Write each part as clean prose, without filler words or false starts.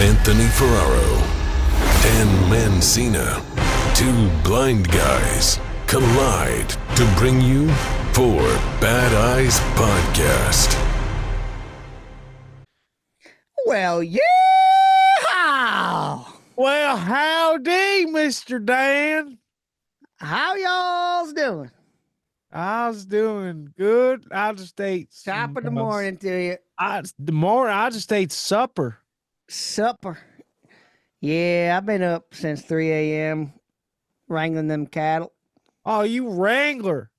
Anthony Ferraro and Mancina. Two blind guys collide to bring you Four Bad Eyes Podcast. Well, yeah. Well, howdy, Mr. Dan. How y'all's doing? I was doing good. I just ate Top of the morning to you. I just ate supper. Supper. Yeah, I've been up since 3 a.m. wrangling them cattle. Oh, you wrangler.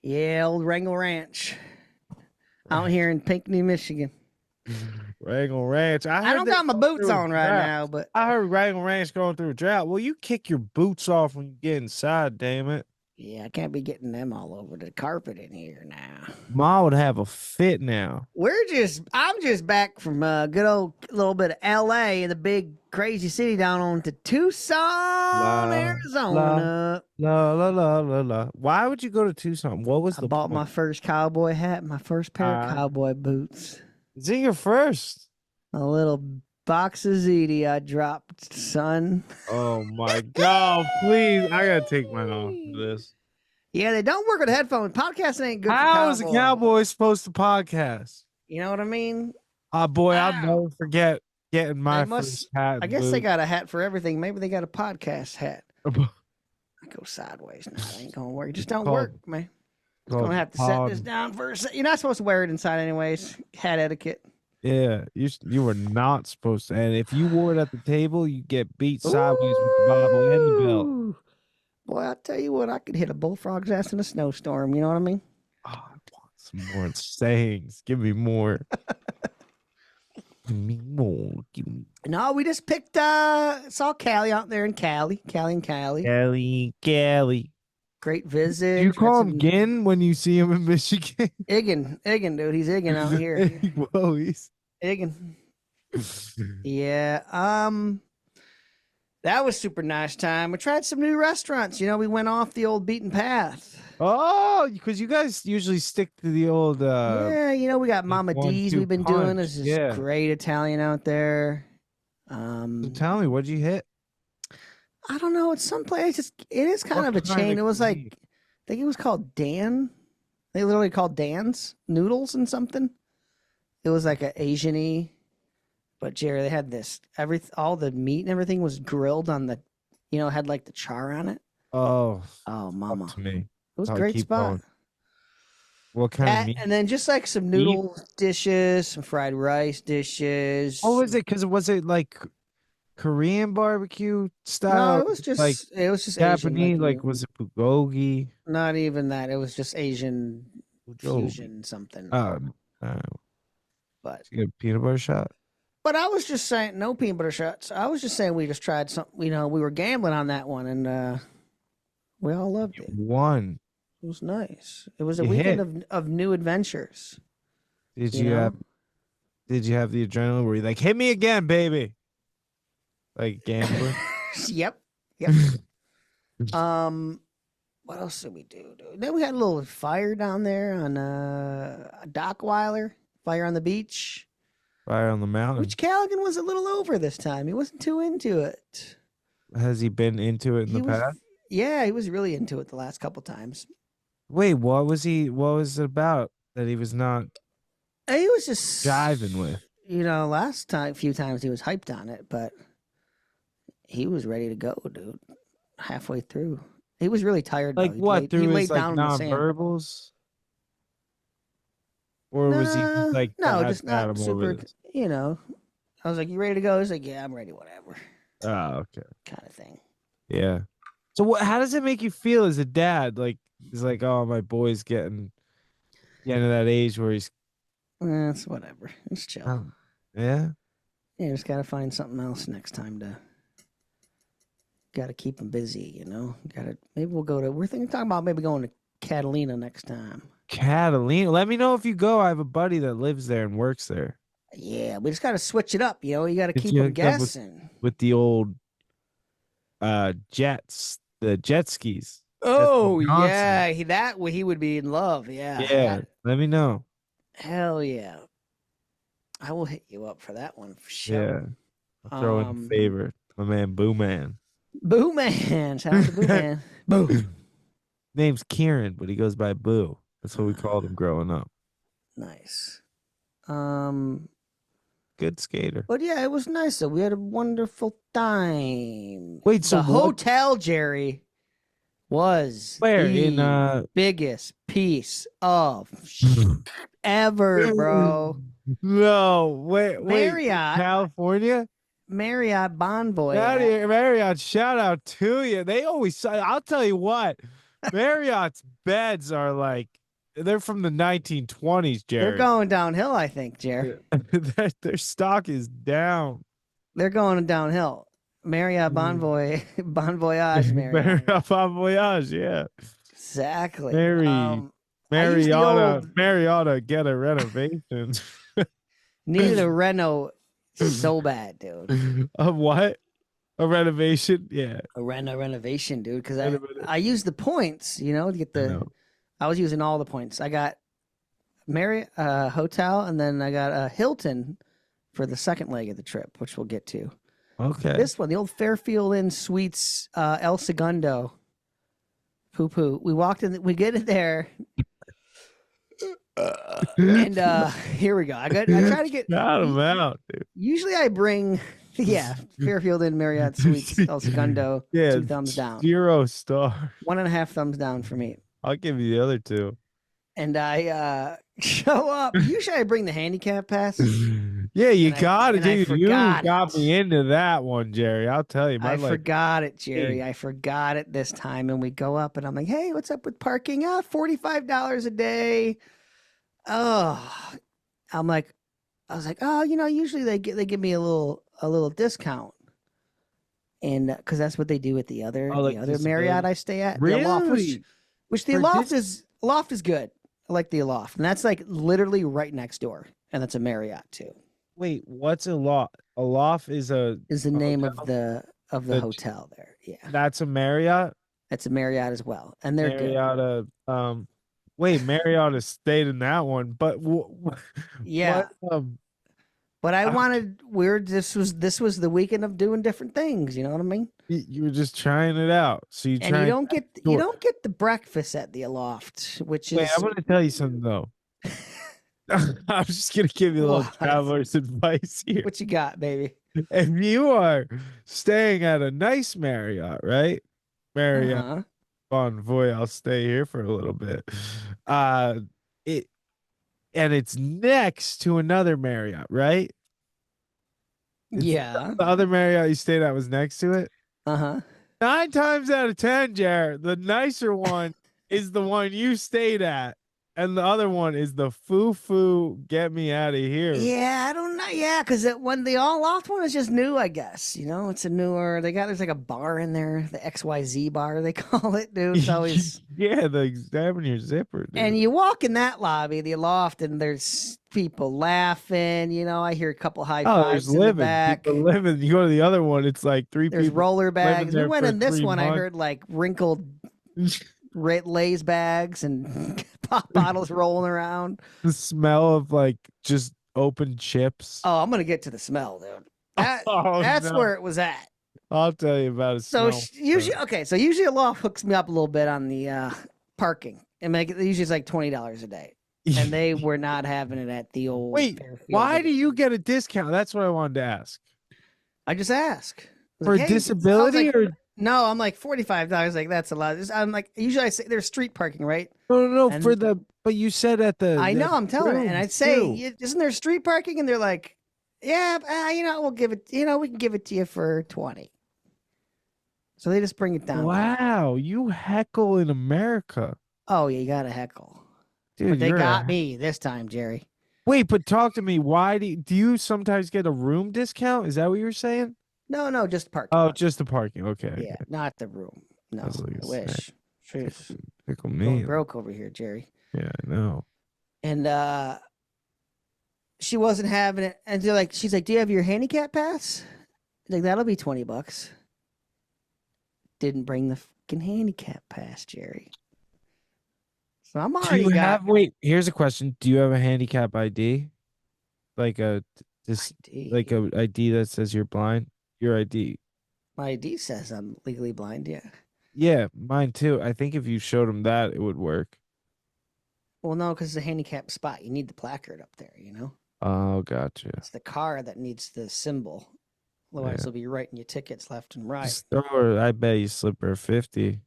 Yeah, old Wrangle Ranch. Out here in Pinckney, Michigan. Wrangle Ranch. I don't got my boots on right now, but I heard Wrangle Ranch going through a drought. Well, you kick your boots off when you get inside, damn it. yeah, I can't be getting them all over the carpet in here now. Ma would have a fit now. I'm just back from a good old little bit of LA, the big crazy city down on to Tucson, Arizona. La. Why would you go to Tucson? What was I the bought point? my first cowboy hat, my first pair of cowboy boots. Is it your first? A little box of ziti I dropped, son. Oh my God, please. I gotta take mine off for this. Yeah, they don't work with headphones. Podcasting ain't good How for is a cowboys. cowboy supposed to podcast? You know what I mean? Oh boy, I'll Wow. never forget getting my They must- first hat. I guess they got a hat for everything. Maybe they got a podcast hat. got I go sideways now. It ain't gonna work. It just don't Called- work, man. I'm gonna have to set this down for a second. You're not supposed to wear it inside anyways. Hat etiquette. Yeah, you were not supposed to. And if you wore it at the table, you get beat sideways with the Bible and the belt. Ooh. Boy, I tell you what, I could hit a bullfrog's ass in a snowstorm. You know what I mean? Oh, I want some more sayings. Give me more. Give me more. Give me No, we just picked saw Callie out there in Callie and Callie. Kelly. Great visit. Do you call Had him some- Gin when you see him in Michigan? Iggin, dude. He's Iggin out here. Whoa, he's Iggin. Yeah. That was super nice time. We tried some new restaurants. You know, we went off the old beaten path. Oh, because you guys usually stick to the old Yeah, you know, we got Mama 1, D's 2 we've been doing. punch. This is Yeah. great Italian out there. So tell me, what'd you hit? I don't know. It's someplace. It is kind What of a kind chain. of It was like, cuisine? I think it was called Dan. They literally called Dan's Noodles and something. It was like a Asian-y. But Jerry, they had this. All the meat and everything was grilled on the, had like the char on it. Oh, Oh, mama. up to me. It was a I'll great keep spot. going. What kind of That, meat? and then just like some noodle dishes, some fried rice dishes. What was it? Because was it like Korean barbecue style? No, it was just like Asian, Japanese. Like, you- was it bulgogi? not even that. It was just Asian Bulgogi. fusion something. Oh, But you get a peanut butter shot. I was just saying no peanut butter shots. I was just saying we just tried something. We were gambling on that one, and we all loved it. One. It was nice. It was a You weekend of new adventures. Did You you know? have? Did you have the adrenaline where you're like, hit me again, baby? Like gambler. Yep. What else did we do? Then we had a little fire down there on Dockweiler. Fire on the beach. Fire on the mountain. Which Callaghan was a little over this time. He wasn't too into it. Has he been into it in He the was- past? Yeah, he was really into it the last couple times. Wait, what was he? What was it about that he was not He was just jiving with? last time, few times he was hyped on it, but he was ready to go, dude. Halfway through, he was really tired. Like though. He what? laid- Through he his laid like down in the sand. nonverbals? Or was he just like no, God just had not him super. over this? I was like, "You ready to go?" He's like, "Yeah, I'm ready. Whatever," Oh, okay. kind of thing. Yeah. So what? How does it make you feel as a dad? Like he's like, oh, my boy's getting to that age where he's. It's whatever. It's chill. Oh, yeah. Yeah, just gotta find something else next time to. Gotta keep him busy, Maybe we'll go to. We're talking about maybe going to Catalina next time. Catalina. Let me know if you go. I have a buddy that lives there and works there Yeah, we just gotta switch it up. You gotta If keep you them hook up with- guessing. with the old jets, the jet skis. Oh Johnson. yeah, he would be in love. Yeah. Yeah. Let me know. Hell yeah. I will hit you up for that one for sure. Yeah. I'll throw in a favor. My man, Boo Man. Boo Man. Shout out to Boo Man. Boo. Name's Kieran, but he goes by Boo. That's what we called him growing up. Nice. Good skater. But yeah, it was nice. So we had a wonderful time. Wait, so the hotel, Jerry, was where the in biggest piece of ever, bro. No, wait, Marriott, California, Marriott Bonvoy. Marriott, shout out to you. They always, I'll tell you what, Marriott's beds are like, they're from the 1920s, Jerry. They're going downhill, I think, Jerry. Their stock is down. They're going downhill. Marriott Bonvoy, Bon Voyage, Marriott. Bon Voyage, yeah. Exactly. Marriott, get a renovation. Needed a reno so bad, dude. A what? A renovation? Yeah. A renovation, dude. Because I used the points, to get the. I was using all the points. I got Marriott hotel, and then I got a Hilton for the second leg of the trip, which we'll get to. Okay. This one, the old Fairfield Inn Suites, El Segundo. Poo. We walked in. We get in there. And here we go. I try to get. Shout him out, dude. Usually I bring, Fairfield Inn Marriott Suites El Segundo. Yeah, 2 thumbs down. 0 star. 1.5 thumbs down for me. I'll give you the other 2. And I show up. Usually I bring the handicap pass. Yeah, you got it, dude. You got it. me into that one, Jerry. I'll tell you. I forgot it, Jerry. I forgot it this time. And we go up, and I'm like, "Hey, what's up with parking? $45 a day." Oh, I was like, "Oh, usually they give me a little discount." And because that's what they do at the other Marriott I stay at. Really? The Aloft, which the Aloft is good. I like the Aloft, and that's like literally right next door, and that's a Marriott too. Wait, what's Aloft? Aloft is the name hotel? of the hotel there. Yeah, that's a Marriott. That's a Marriott as well, and they're Marriott. Wait, Marriott has stayed in that one, but yeah. But I wanted this was the weekend of doing different things. You know what I mean? You were just trying it out. So you don't get the breakfast at the Aloft, which is. Wait, I'm going to tell you something though. I'm just going to give you a little traveler's advice here. What you got, baby? If you are staying at a nice Marriott, right? Marriott, Bon Voy, I'll stay here for a little bit. It's next to another Marriott, right? Yeah. The other Marriott you stayed at was next to it? 9 times out of 10, Jared, the nicer one is the one you stayed at. And the other one is the foo-foo, get me out of here. Yeah, I don't know. Yeah, because when the Aloft one is just new, I guess. It's a newer. There's like a bar in there, the XYZ bar they call it, dude. It's always the examine your zipper, dude. And you walk in that lobby, the Aloft, and there's people laughing. I hear a couple high fives in the back. People living. You go to the other one, it's like 3 There's people. roller bags. We went in this 3 one. months. I heard like wrinkled Lay's bags and pop bottles rolling around. The smell of like just open chips. Oh, I'm gonna get to the smell, dude. That's where it was at. I'll tell you about it. So usually Aloft hooks me up a little bit on the parking, and usually it's like $20 a day, and they were not having it at the old. Wait, why do you get a discount? That's what I wanted to ask. I just ask for disability or. No, I'm like $45. Like that's a lot. I'm like usually I say there's street parking, right? No. But you said at the. I know. I'm telling you, and I'd say, isn't there street parking? And they're like, yeah, we'll give it. We can give it to you for $20. So they just bring it down. Wow, you heckle in America. Oh yeah, you gotta heckle. Dude, but they got me this time, Jerry. Wait, but talk to me. Why do you sometimes get a room discount? Is that what you're saying? No, just parking. Oh, just the parking. Okay. Yeah, not the room. No, I wish. Pickle me. Broke over here, Jerry. Yeah, I know. And she wasn't having it, and she's like, "Do you have your handicap pass?" Like that'll be $20. Didn't bring the fucking handicap pass, Jerry. So I'm already Wait, here's a question. Do you have a handicap ID? like a ID. like a ID that says you're blind? Your ID. My ID says I'm legally blind. Yeah. Yeah, mine too. I think if you showed them that, it would work. Well, no, because it's a handicapped spot. You need the placard up there. Oh, gotcha. It's the car that needs the symbol. Otherwise, they'll be writing you tickets left and right. Just throw her, I bet you slip her 50.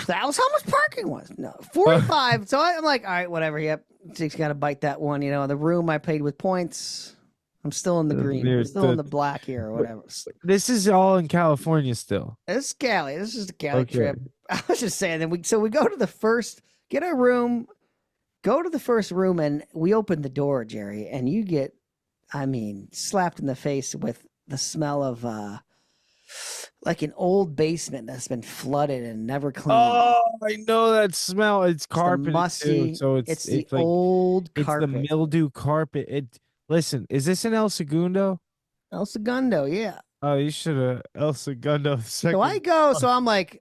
That was how much parking was. No, 45. So I'm like, all right, whatever. Yep, she's got to bite that one. The room I paid with points. I'm still in the green. I'm still in the black here or whatever. This is all in California still. This is Cali. This is the Cali trip. I was just saying. Then we go to the first, get our room, go to the first room, and we open the door, Jerry, and you get, slapped in the face with the smell of like an old basement that's been flooded and never cleaned. Oh, I know that smell. It's carpet, musty. Too, so it's the like, old carpet. It's the mildew carpet. Listen, is this in El Segundo? El Segundo, yeah. Oh, you should have El Segundo. So I go. So I'm like,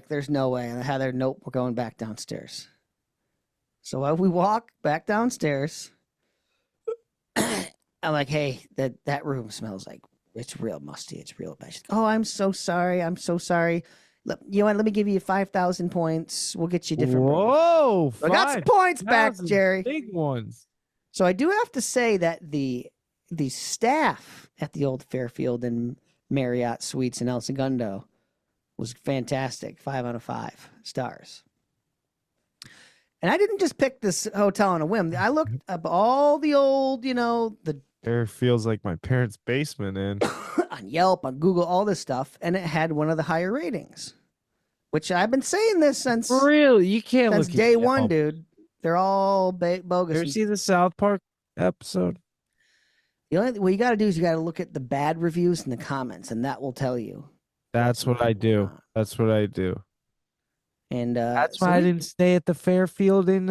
there's no way. And Heather, nope, we're going back downstairs. So we walk back downstairs. I'm like, hey, that room smells like. It's real musty. It's real bad. She's like, oh, I'm so sorry. I'm so sorry. Look, you know what? Let me give you 5,000 points. We'll get you different. Whoa! I got some points back, Jerry. Big ones. So I do have to say that the staff at the old Fairfield and Marriott Suites in El Segundo was fantastic. 5 out of 5 stars. And I didn't just pick this hotel on a whim. I looked up all the old, the There feels like my parents' basement on Yelp, on Google, all this stuff, and it had one of the higher ratings. Which I've been saying this since for real. You can't since look day at one, dude. They're all bogus. Ever see the South Park episode? The only what you got to do is you got to look at the bad reviews in the comments, and that will tell you. That's what I do. That's what I do. And that's why I didn't stay at the Fairfield in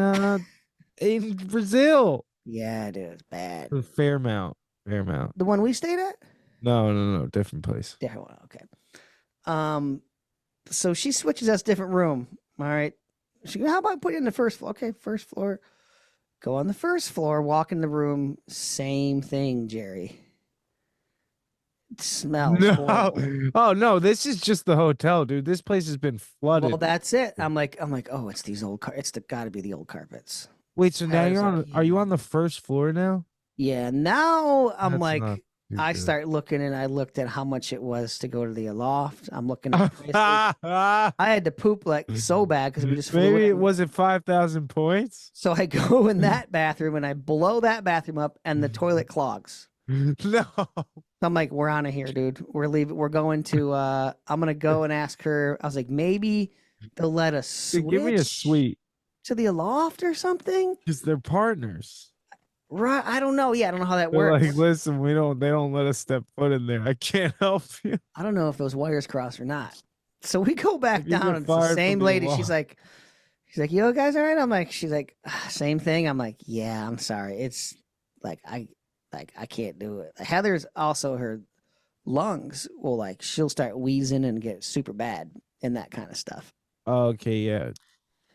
Brazil. Yeah, it is bad. Fairmount. The one we stayed at? No, different place. Different one. Okay. So she switches us different room. All right. She goes, how about I put you in the first floor? Okay, first floor. Go on the first floor. Walk in the room. Same thing, Jerry. It smells horrible. Oh no, this is just the hotel, dude. This place has been flooded. Well, that's it. I'm like, oh, it's these old it's got to be the old carpets. Wait, so now you're on? Are you on the first floor now? Yeah. Now I'm That's like, I start looking, and I looked at how much it was to go to the loft. I'm looking at I had to poop like so bad because we just maybe it wasn't 5,000 points. So I go in that bathroom and I blow that bathroom up, and the toilet clogs. No. I'm like, we're out of here, dude. We're leaving. We're going to. I'm gonna go and ask her. I was like, maybe they'll let us switch. Give me a suite to the loft or something. Because they're partners. Right, I don't know. Yeah, I don't know how that They're works. like, listen, they don't let us step foot in there. I can't help you. I don't know if those wires cross or not. So we go back down, and it's the same lady. She's like, you guys all right? She's like, same thing. I'm like, yeah, I'm sorry. It's like I can't do it. Heather's also, her lungs will she'll start wheezing and get super bad and that kind of stuff. Okay, yeah.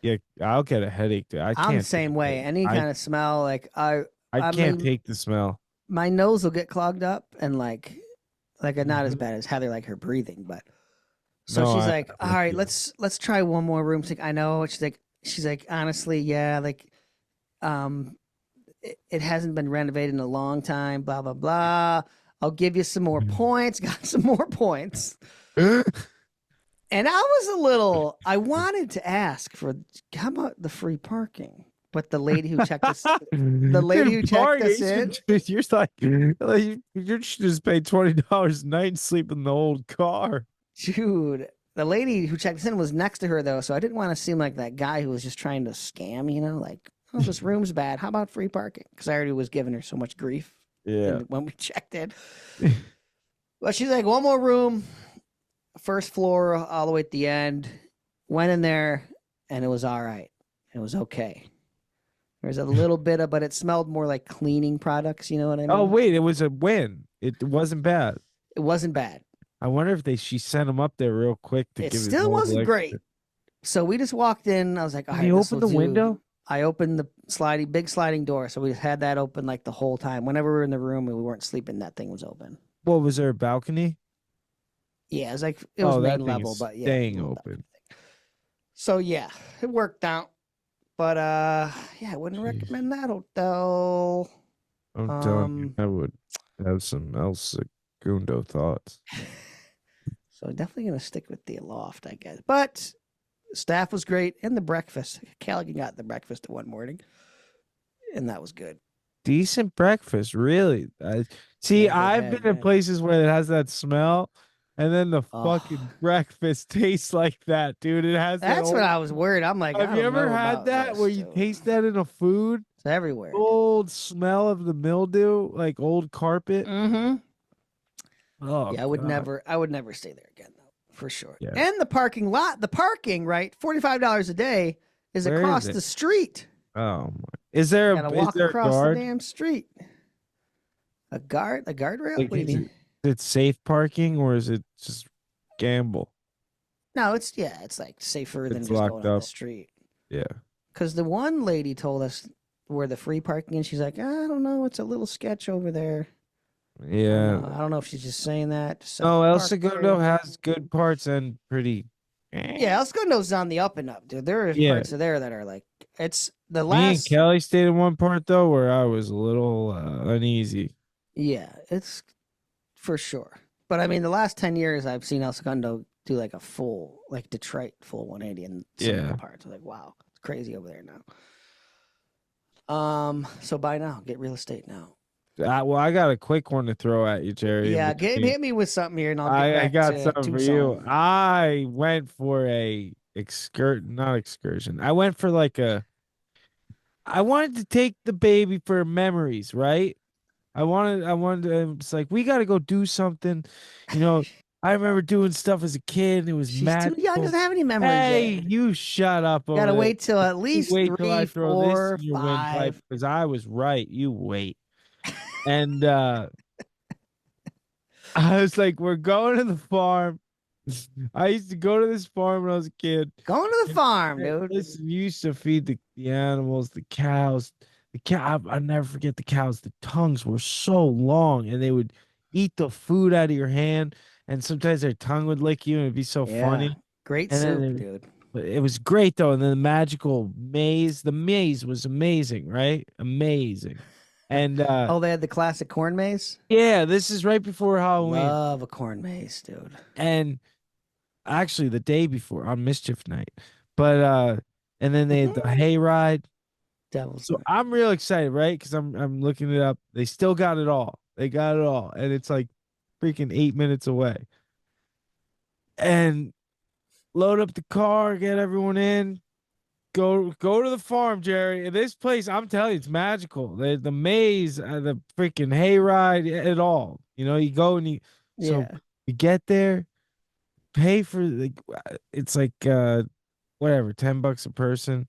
Yeah, I'll get a headache. I'm the same way. Any kind of smell, I can't take the smell. My nose will get clogged up, and not as bad as Heather, her breathing, but so no, she's like, all right, let's try one more room. She's like, I know. She's like, honestly, yeah, it hasn't been renovated in a long time. Blah blah blah. I'll give you some more points. Got some more points. And I wanted to ask for, how about the free parking? But the lady who checked us, in, you're like, you should just pay $20 a night and sleep in the old car. Dude, the lady who checked us in was next to her, though, so I didn't want to seem like that guy who was just trying to scam, oh, this room's bad. How about free parking? Because I already was giving her so much grief when we checked in. But she's like, one more room. First floor all the way at the end. Went in there, and it was all right. It was okay. There's a little bit of, but it smelled more like cleaning products. You know what I mean? Oh wait, it was a win. It wasn't bad. It wasn't bad. I wonder if she sent them up there real quick to give it. It still wasn't great. So we just walked in. I was like, all right. You opened the window? I opened big sliding door. So we had that open like the whole time. Whenever we were in the room and we weren't sleeping, that thing was open. What was there, a balcony? Yeah, it was like it was main that thing level, is but yeah, staying open. So yeah, it worked out. But yeah, I wouldn't recommend that hotel. I'm telling you, I would have some El Segundo thoughts. So definitely gonna stick with the loft, I guess. But staff was great, and the breakfast. Callaghan got the breakfast one morning, and that was good. Decent breakfast, really. I've been in places where it has that smell, and then the fucking breakfast tastes like that, dude. It has. That's what I was worried. I'm like, have you ever had that where you taste that in a food? It's everywhere. Old smell of the mildew, like old carpet. Mm-hmm. Oh yeah, I would never stay there again, though, for sure. Yeah. And the parking, right? $45 a day is across the street. Oh my! Is there gotta walk a across guard? the damn street? A guardrail? Like, what do you mean? Is it safe parking or is it just gamble? No, it's like safer than It's just locked going on the up. street. Yeah. Because the one lady told us where the free parking is. She's like, I don't know, it's a little sketch over there. Yeah. I don't know if she's just saying that. No, El Segundo has good parts and pretty. Yeah, El Segundo's on the up and up, dude. There are parts of there that are like, it's the last. Me and Kelly stayed in one part though where I was a little uneasy. Yeah, it's for sure. But I mean, the last 10 years, I've seen El Segundo do like a full, like Detroit full 180 in some of the parts. I'm like, wow, it's crazy over there now. So buy now, get real estate now. Well, I got a quick one to throw at you, Jerry. Yeah, hit me with something here, and I'll get back I got to something for you. I went for a not excursion. I went for I wanted to take the baby for memories, right? I wanted to, it's like, we got to go do something. You know, I remember doing stuff as a kid. It was She's too young, doesn't have any memories yet. You shut up. Gotta wait till at least 3, 4, 5. Because I was right. You wait. And I was like, we're going to the farm. I used to go to this farm when I was a kid. Going to the farm, dude. Listen, you used to feed the animals, the cows. I'll never forget the cows. The tongues were so long, and they would eat the food out of your hand, and sometimes their tongue would lick you, and it'd be so funny. Great soup, dude. It was great, though. And then the magical maze. The maze was amazing, right? Amazing. And they had the classic corn maze? Yeah, this is right before Halloween. Love a corn maze, dude. And actually the day before on mischief night. But and then they had the hayride. So I'm real excited, right? Because I'm looking it up. They still got it all. They got it all. And it's like freaking 8 minutes away. And load up the car, get everyone in. Go to the farm, Jerry. And this place, I'm telling you, it's magical. The maze, the freaking hayride, it all. You know, you go and so you get there, pay for it's like whatever, $10 a person.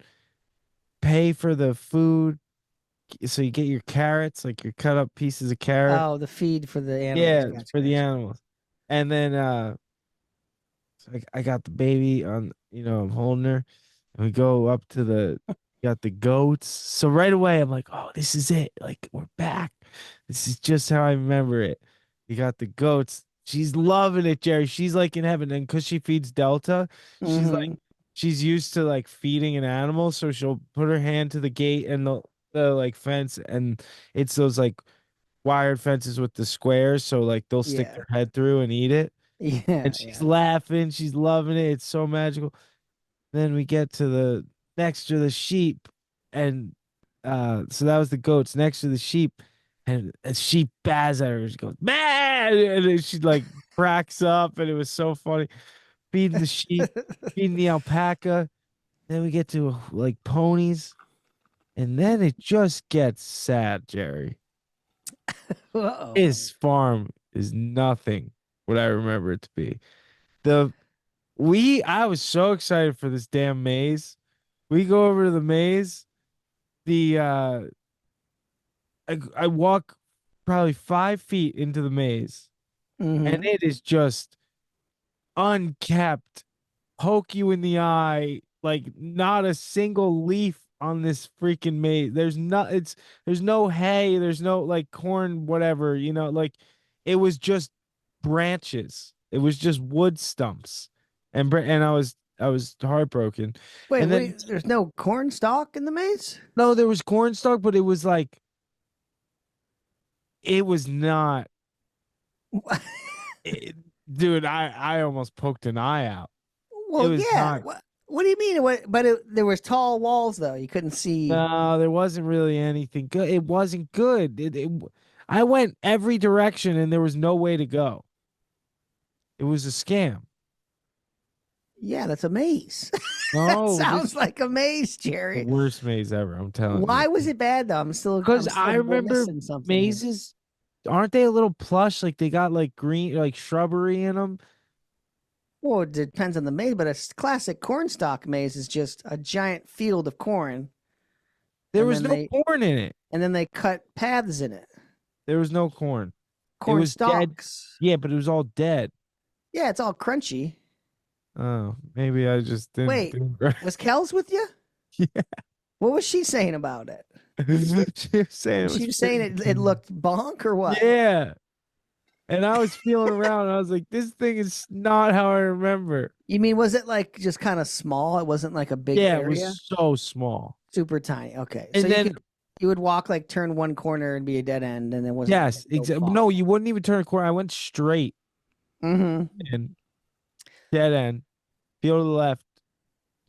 Pay for the food, so you get your carrots, like your cut up pieces of carrot. Oh, the feed for the animals. Yeah, for the animals. And then so I got the baby on, I'm holding her. And we go up to got the goats. So right away, I'm like, oh, this is it. Like, we're back. This is just how I remember it. You got the goats. She's loving it, Jerry. She's like in heaven. And because she feeds Delta, she's used to like feeding an animal. So she'll put her hand to the gate and the like fence. And it's those like wired fences with the squares. So like they'll stick their head through and eat it. Yeah. And she's laughing. She's loving it. It's so magical. Then we get to next to the sheep, and so that was the goats next to the sheep, and a sheep baz at her. She goes, man, and then she like cracks up, and it was so funny. Feeding the sheep, feeding the alpaca. Then we get to like ponies, and then it just gets sad, Jerry. Uh-oh. His farm is nothing what I remember it to be. I was so excited for this damn maze. We go over to the maze. I walk probably 5 feet into the maze, and it is just unkept, poke you in the eye, like not a single leaf on this freaking maze. There's no hay, there's no like corn, whatever, like it was just branches. It was just wood stumps. And I was heartbroken. Wait, And then there's no corn stalk in the maze? no, there was cornstalk, but it was like it was not it, dude, I almost poked an eye out. It Well, was yeah. not. What do you mean? There was tall walls though. You couldn't see. No, there wasn't really anything good. It wasn't good. I went every direction and there was no way to go. It was a scam. Yeah, that's a maze. That No, sounds like a maze, the Jerry. worst maze ever. I'm telling Why you. was it bad though? Because I remember missing something here. mazes, aren't they a little plush? Like they got like green, like shrubbery in them. Well, it depends on the maze, but a classic cornstalk maze is just a giant field of corn, There And was then no they- corn in it. and then they cut paths in it. There was no corn. Corn was dead. stalks. Yeah, but it was all dead. Yeah, it's all crunchy. Oh, maybe I just didn't. Wait. Was Kels with you? Yeah. What was she saying about it? She was saying it She was was saying pretty- it looked bonk or what? Yeah. And I was feeling around and I was like, this thing is not how I remember. You mean was it like just kind of small? It wasn't like a big Yeah, area? it was so small. Super tiny. Okay. And so then you would walk like turn one corner and be a dead end and it wasn't yes, exactly. No, you wouldn't even turn a corner. I went straight Mm-hmm. and dead end. Feel to the left.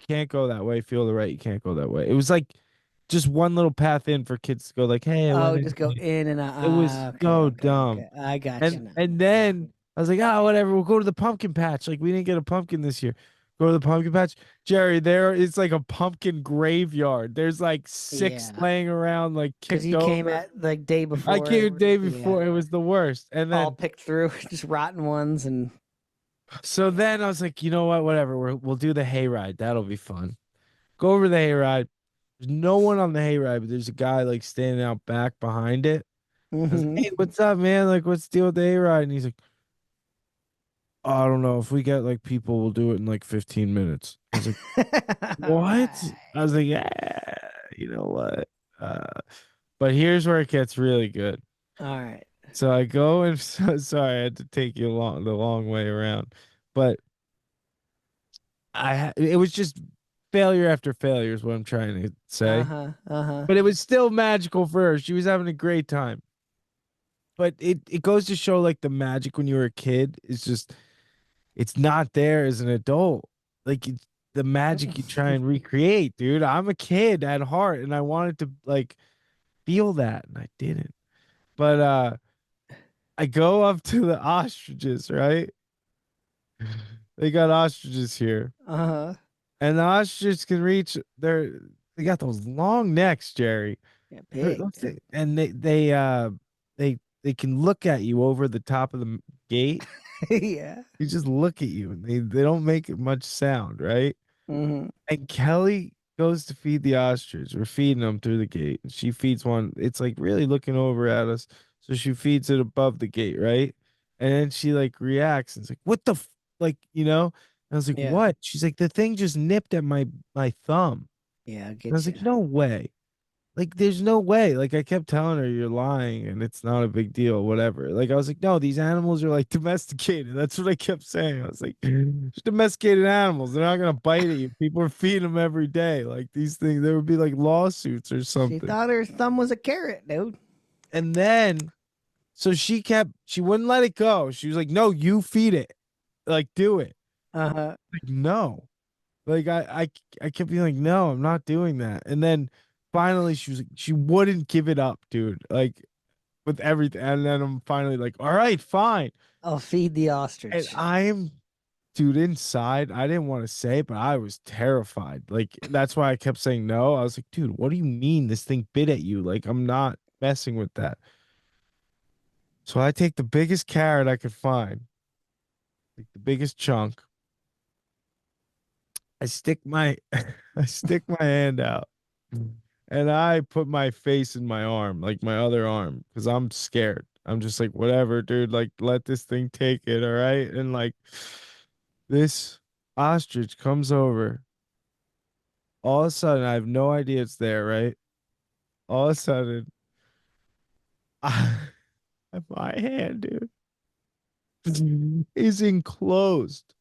Can't go that way. Feel to the right. You can't go that way. It was like just one little path in for kids to go like, hey, I Oh, went just in go here. in and out. It was Okay, so okay, dumb. okay. I got you now. And then I was like, oh, whatever. We'll go to the pumpkin patch. Like we didn't get a pumpkin this year. Go to the pumpkin patch. Jerry, there is like a pumpkin graveyard. There's like six Yeah. laying around like Because kicked you came over. at like day before. I came the day before. Yeah. It was the worst. And then All picked through, just rotten ones, and so then I was like, you know what? Whatever. We'll do the hayride. That'll be fun. Go over the hayride. There's no one on the hayride, but there's a guy like standing out back behind it. I was like, Mhm. hey, what's up, man? Like, what's the deal with the hayride? And he's like, oh, I don't know. If we get like people, we'll do it in like 15 minutes. I was like, what? I was like, yeah, you know what? But here's where it gets really good. All right. So I go and sorry, I had to take you the long way around, but it was just failure after failure is what I'm trying to say. Uh-huh. But it was still magical for her. She was having a great time. But it goes to show like the magic when you were a kid is just it's not there as an adult. Like it's the magic you try and recreate, dude. I'm a kid at heart and I wanted to like feel that and I didn't. But I go up to the ostriches, right? They got ostriches here. Uh-huh. And the ostriches can reach they got those long necks, Jerry. Yeah, And they can look at you over the top of the gate. Yeah. They just look at you and they don't make much sound, right? Mm-hmm. And Kelly goes to feed the ostrich. We're feeding them through the gate. And she feeds one. It's like really looking over at us. So she feeds it above the gate, right? And then she like reacts and it's like, what the like, And I was like, Yeah. what? She's like, the thing just nipped at my thumb. Yeah, I get And I was you. like, no way. Like, there's no way. Like, I kept telling her you're lying and it's not a big deal, whatever. Like, I was like, no, these animals are like domesticated. That's what I kept saying. I was like, it's domesticated animals. They're not going to bite at you. People are feeding them every day. Like, these things, there would be like lawsuits or She something. thought her thumb was a carrot, dude. And then, so she wouldn't let it go. She was like, no, you feed it. Like, do it. Uh-huh. Like, no. Like, I kept being like, no, I'm not doing that. And then, finally, she was like, she wouldn't give it up, dude. Like with everything. And then I'm finally like, all right, fine. I'll feed the ostrich. And dude, inside, I didn't want to say it, but I was terrified. Like, that's why I kept saying no. I was like, dude, what do you mean this thing bit at you? Like, I'm not messing with that. So I take the biggest carrot I could find, like the biggest chunk. I stick my hand out. And I put my face in my arm, like my other arm, because I'm scared. I'm just like, whatever, dude, like, let this thing take it, all right? And like, this ostrich comes over All of a sudden, I have no idea it's there, right? All of a sudden, my hand, dude, is enclosed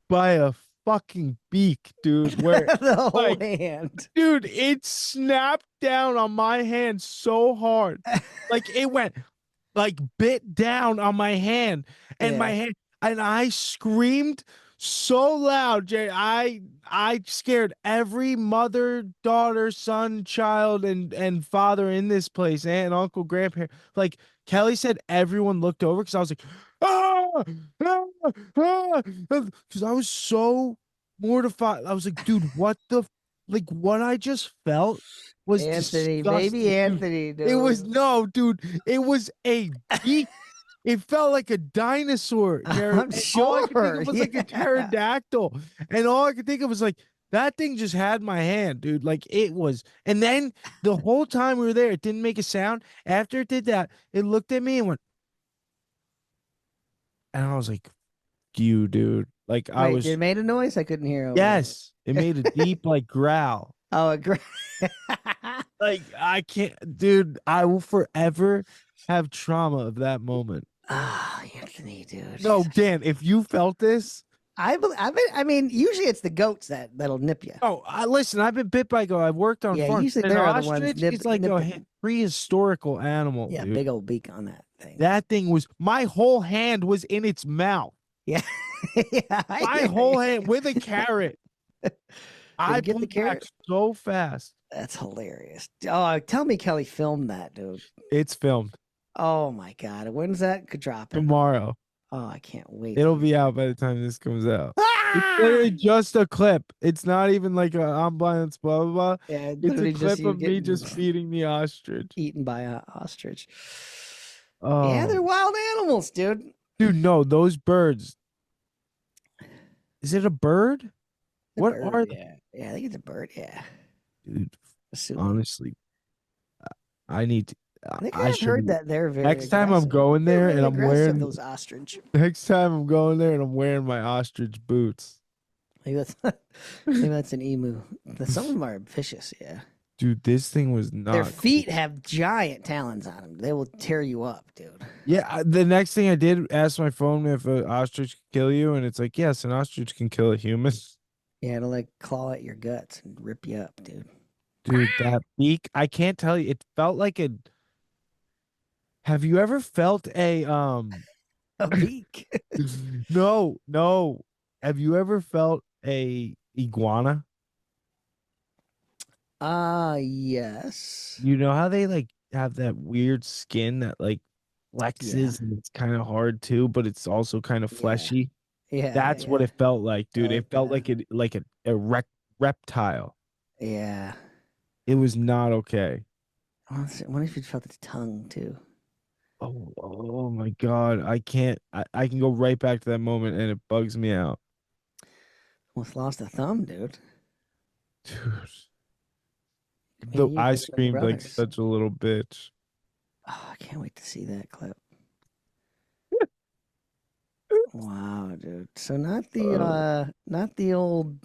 by a fucking beak, dude. Where The whole like, hand. dude, it snapped down on my hand so hard. Like it went like bit down on my hand and my Yeah. hand and I screamed so loud, Jay. I scared every mother, daughter, son, child, and father in this place, aunt, uncle, grandparent. Like Kelly said, everyone looked over because I was like, ah, ah, ah, because I was so mortified. I was like, dude, what the like what I just felt was Anthony, disgusting. baby Anthony, dude. It was no, dude. It was a beak. It felt like a dinosaur, Jared. I'm And all I could think sure. of was like a Yeah. pterodactyl. And all I could think of was like, that thing just had my hand, dude. Like it was. And then the whole time we were there, it didn't make a sound. After it did that, it looked at me and went, and I was like, you, dude. Like I Wait, was, it made a noise? I couldn't hear over there. yes, it made a deep like growl. Oh, a great. Like I can't, dude. I will forever have trauma of that moment. Ah, Anthony, dude. No, Dan, if you felt this, I mean, usually it's the goats that'll nip you. oh, listen, I've been bit by a goat. I've worked on Yeah, farms. usually An they're the ones ostrich is like a nipping. prehistorical animal. Yeah, dude. big old beak on that thing. That thing was my whole hand was in its mouth. Yeah. Yeah. My whole hand with a carrot. I you get the pulled back carrot? so fast. That's hilarious. Oh, tell me Kelly filmed that, dude. It's filmed Oh my God. When's that dropping? tomorrow. Oh, I can't wait. It'll be out by the time this comes out. Ah! It's literally just a clip. It's not even like a I'm blind, blah blah blah. Yeah, It's literally a clip you of me getting just feeding the ostrich. eaten by an ostrich. Oh, Yeah, they're wild animals, dude. dude, no, those birds. Is it a bird? The What bird, are they? yeah. Yeah, I think it's a bird. Yeah. Dude, Assuming. honestly, I need to. I think I I've should. heard that they're very Next time I'm aggressive. going They're there really and I'm aggressive, wearing. those ostrich. Next time I'm going there and I'm wearing my ostrich boots. Maybe that's an emu. Some of them are vicious, yeah. Dude, this thing was not. Their feet cool. have giant talons on them. They will tear you up, dude. Yeah, the next thing I did ask my phone if an ostrich could kill you, and it's like, yes, an ostrich can kill a human. Yeah, it'll like claw at your guts and rip you up, dude. Dude, that beak, I can't tell you. It felt like a. Have you ever felt a A beak. No. Have you ever felt a iguana? Yes. You know how they like have that weird skin that like flexes and it's kind of hard too, but it's also kind of Yeah. fleshy. Yeah. That's what it felt like, dude. like It felt that. like a reptile. Yeah. It was not okay. I wonder if you felt its tongue too. Oh my God. I can't. I can go right back to that moment and it bugs me out. Almost lost a thumb, dude. Dude. I screamed like brothers. such a little bitch. Oh, I can't wait to see that clip. Wow, dude. So not the old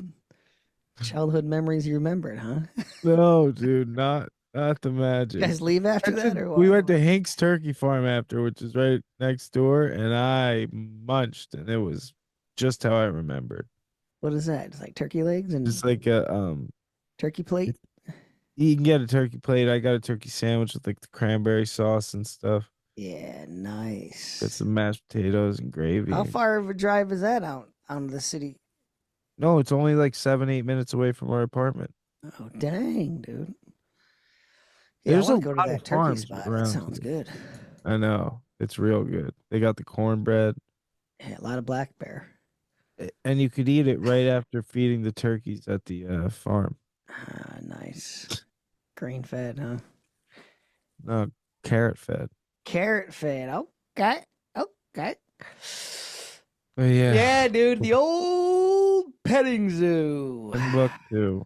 childhood memories you remembered, huh? No, dude, not the magic. You guys leave after that or what? We went to Hank's Turkey Farm after, which is right next door, and I munched, and it was just how I remembered. What is that? It's like turkey legs and Just like a turkey plate? you can get a turkey plate. I got a turkey sandwich with like the cranberry sauce and stuff. Yeah, nice. Got some mashed potatoes and gravy. How far of a drive is that out of the city? No, it's only like 7-8 minutes away from our apartment. Oh, dang, dude. Yeah, There's I a want to go to lot that of turkey farms spot. around That sounds here. good. I know. It's real good. They got the cornbread. Yeah, a lot of black bear. And you could eat it right after feeding the turkeys at the farm. Ah, nice. Grain fed, huh? No, carrot fed. Carrot fed. Okay. Okay. Oh, yeah. Yeah, dude. The old petting zoo. Timbuktu.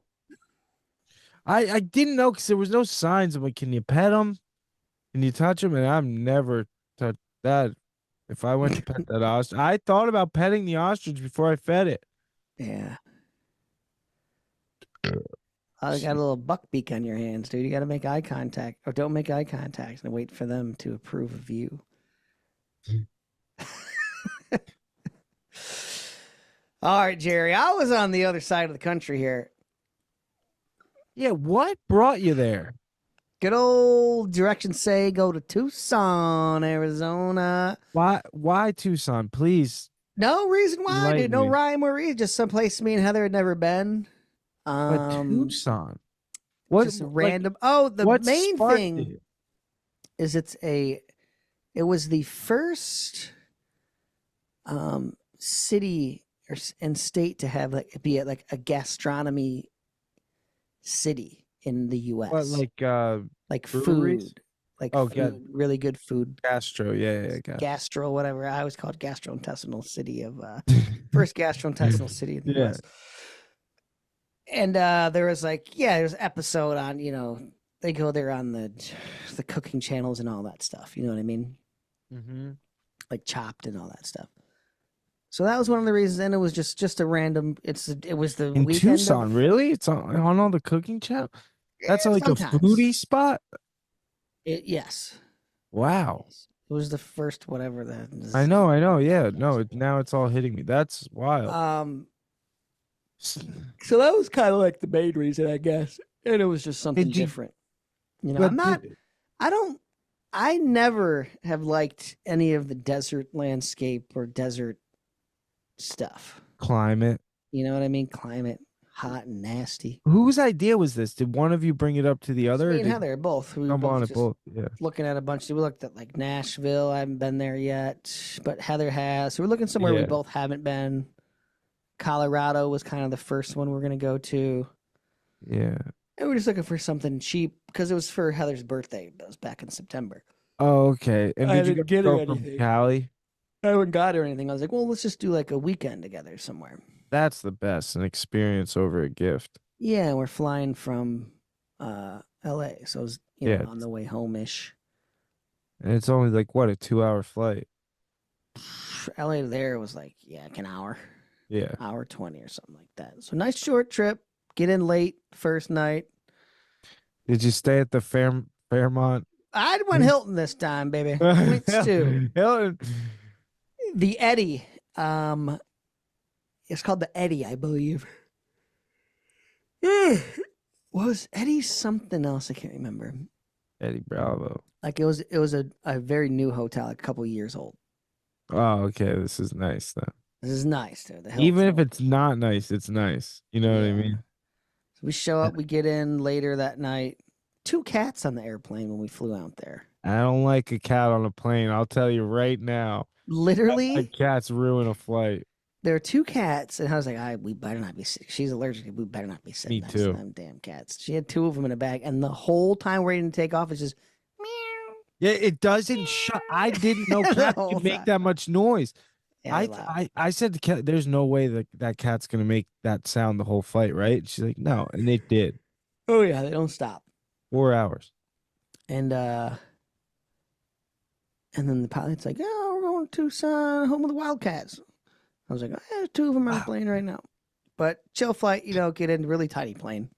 I didn't know because there was no signs. I'm like, can you pet them? Can you touch them? And I've never touched that. If I went to pet that ostrich, I thought about petting the ostrich before I fed it. Yeah. I got a little buck beak on your hands, dude. You got to make eye contact, or don't make eye contact, and wait for them to approve of you. All right, Jerry. I was on the other side of the country here. Yeah, what brought you there? Good old directions say go to Tucson, Arizona. Why Tucson? Please. No reason why, dude. No me. rhyme or reason. Just someplace me and Heather had never been. But Tucson. What Just random. The main thing is it was the first city and state to have be a gastronomy city in the U.S. What, like breweries? food, really good food. Gastro, yeah. Gastro, whatever. I always called gastrointestinal city of first gastrointestinal city in the U.S. And there was there's an episode on, they go there on the cooking channels and all that stuff. You know what I mean? Mm-hmm. Like Chopped and all that stuff. So that was one of the reasons, and it was just a random. It was the in weekend Tucson. Really, it's on all the cooking channel. That's like sometimes. a foodie spot. Yes. Wow. It was the first whatever that. I know. Yeah, no. Now it's all hitting me. That's wild. So that was kind of like the main reason, I guess, and it was just something different. I never have liked any of the desert landscape or desert stuff. Climate. You know what I mean? Climate, hot and nasty. Whose idea was this? Did one of you bring it up to the other? Me and Heather, both. We were both. Yeah. Looking at a bunch. We looked at Nashville. I haven't been there yet, but Heather has. So we're looking somewhere we both haven't been. Colorado was kind of the first one we're going to go to. Yeah. And we're just looking for something cheap because it was for Heather's birthday. That was back in September. Oh, okay. And did you get her from Cali? I haven't got her anything. I was like, well, let's just do a weekend together somewhere. That's the best, an experience over a gift. Yeah, and we're flying from L.A., so it was on the way home-ish. And it's only a 2-hour flight. L.A. to there was an hour. Yeah. Hour 20 or something like that. So nice short trip. Get in late first night. Did you stay at the Fairmont? I went Hilton this time, baby. Went to Hilton. The Eddie. It's called the Eddie, I believe. Was Eddie something else? I can't remember. Eddie Bravo. It was a very new hotel, a couple years old. Oh, okay. This is nice then. This is nice, dude. Even if it's not nice, it's nice. You know what I mean? So we show up, we get in later that night. 2 cats on the airplane when we flew out there. I don't like a cat on a plane. I'll tell you right now. Literally, cats ruin a flight. There are 2 cats, and I was like, we better not be sick. She's allergic. We better not be sick. Me next too. Time, damn cats. She had 2 of them in a bag, and the whole time waiting to take off, it's just meow. Yeah, it doesn't shut. I didn't know cats could make that much noise. Yeah, I said to cat, there's no way that cat's gonna make that sound the whole flight, right? She's like, no, and it did. Oh yeah, they don't stop. 4 hours. And then the pilot's like, "Oh, we're going to Tucson, home of the Wildcats." I was like, "Oh, there's 2 of them on the plane right now." But chill flight, get in really tiny plane.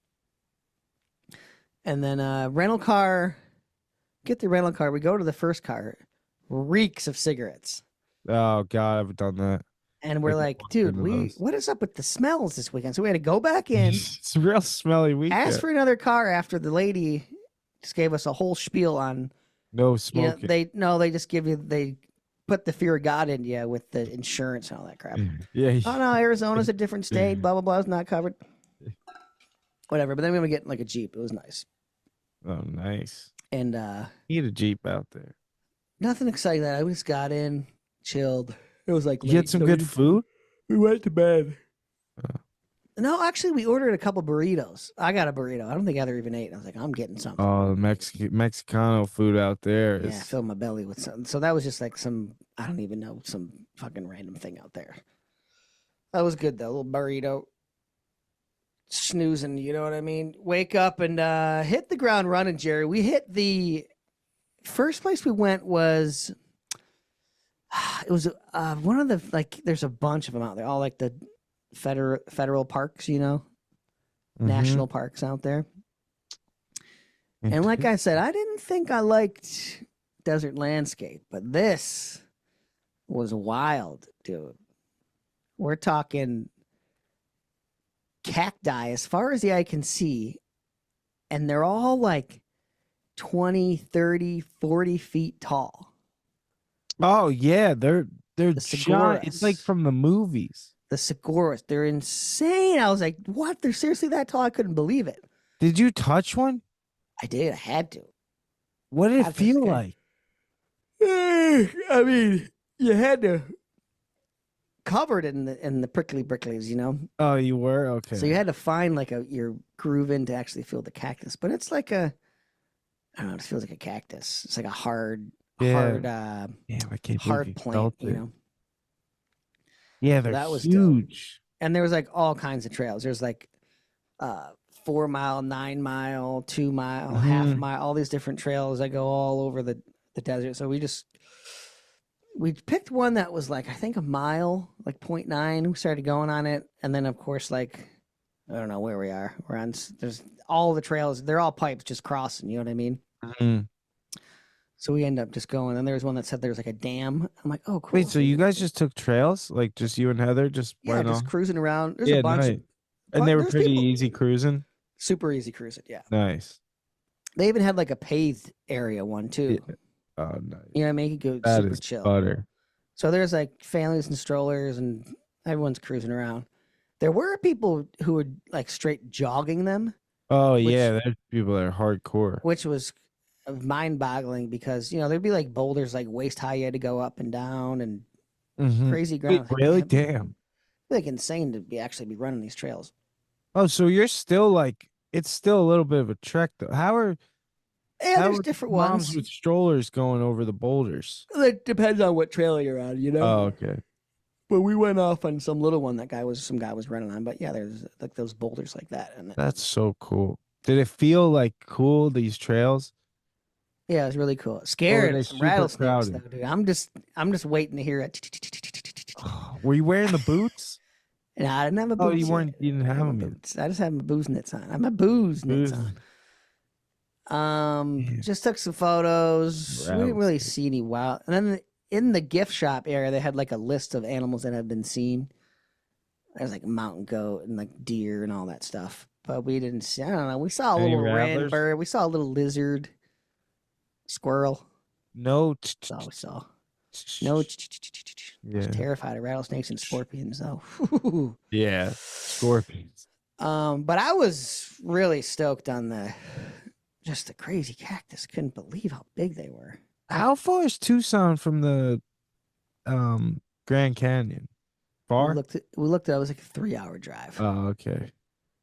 And then rental car. Get the rental car. We go to the first car. Reeks of cigarettes. Oh God, I've done that. And we're like, dude, what is up with the smells this weekend? So we had to go back in. It's a real smelly weekend. Ask for another car after the lady just gave us a whole spiel on no smoking. They just give you, they put the fear of God in you with the insurance and all that crap. Yeah. Oh no, Arizona's a different state. Blah blah blah is not covered. Whatever. But then we were getting a Jeep. It was nice. Oh, nice. And need a Jeep out there. Nothing exciting. I just got in, chilled. It was you had some good food. We went to bed. No, actually, we ordered a couple burritos. I got a burrito. I don't think Heather even ate. I was like, I'm getting something. Oh, the Mexicano food out there is. Yeah, I filled my belly with something. So that was just some, I don't even know, some fucking random thing out there. That was good though. A little burrito. Snoozing, you know what I mean? Wake up and hit the ground running, Jerry. We hit the first place we went was, it was one of the, there's a bunch of them out there, all the federal parks, national parks out there. And like I said, I didn't think I liked desert landscape, but this was wild, dude. We're talking cacti as far as the eye can see, and they're all like 20, 30, 40 feet tall. Oh yeah, they're The giant. It's like from the movies. The saguaros, they're insane. I was like, what? They're seriously that tall? I couldn't believe it. Did you touch one? I did. I had to. What did it feel like? I mean, you had to cover it in the pricklies, you know? Oh, you were? Okay. So you had to find like your groove in to actually feel the cactus. But it's like I don't know, it feels like a cactus. It's like a hard plant, you know? Yeah, they're that was huge. Dope. And there was like all kinds of trails. There's like 4 mile, 9 mile, 2 mile, half mile, all these different trails that go all over the desert. So we picked one that was like, I think a mile, like 0.9. We started going on it. And then of course, like, I don't know where we are. There's all the trails. They're all pipes just crossing. You know what I mean? Mm-hmm. So we end up just going. And there was one that said there was like a dam. I'm like, oh, cool. Wait, so you guys just took trails? Like just you and Heather just went just on? Cruising around. There's a bunch of, and they were pretty easy cruising? Super easy cruising, yeah. Nice. They even had like a paved area one too. Yeah. Oh, nice. You know what I mean? You could go that super is chill. Butter. So there's like families and strollers and everyone's cruising around. There were people who were like straight jogging them. Oh, yeah. There's people that are hardcore. Which was mind-boggling because, you know, there'd be like boulders like waist high you had to go up and down and crazy ground. Wait, really? Damn. Like insane to actually be running these trails. Oh, so you're still like, it's still a little bit of a trek though. There's different moms ones with strollers going over the boulders? It depends on what trail you're on, you know? Oh, okay. But we went off on some little one some guy was running on. But yeah, there's like those boulders like that. And that's so cool. Did it feel like cool, these trails? Yeah, it was really cool. Scared some rattlesnakes though, dude. I'm just waiting to hear it. Were you wearing the boots? No, I didn't have a boots. Oh, you didn't have them boots. I just had my booze knits on. I have my booze knits on. Just took some photos. We didn't really see any wild. And then in the gift shop area, they had like a list of animals that have been seen. There's like a mountain goat and like deer and all that stuff. But we didn't see. I don't know. We saw a little red bird. We saw a little lizard, squirrel. No. That's all we saw. No. I was terrified of rattlesnakes and scorpions though. Yeah, scorpions. But I was really stoked on the crazy cactus. Couldn't believe how big they were. How far is Tucson from the Grand Canyon? Far? We looked at it. It was like a 3-hour drive. Oh, okay.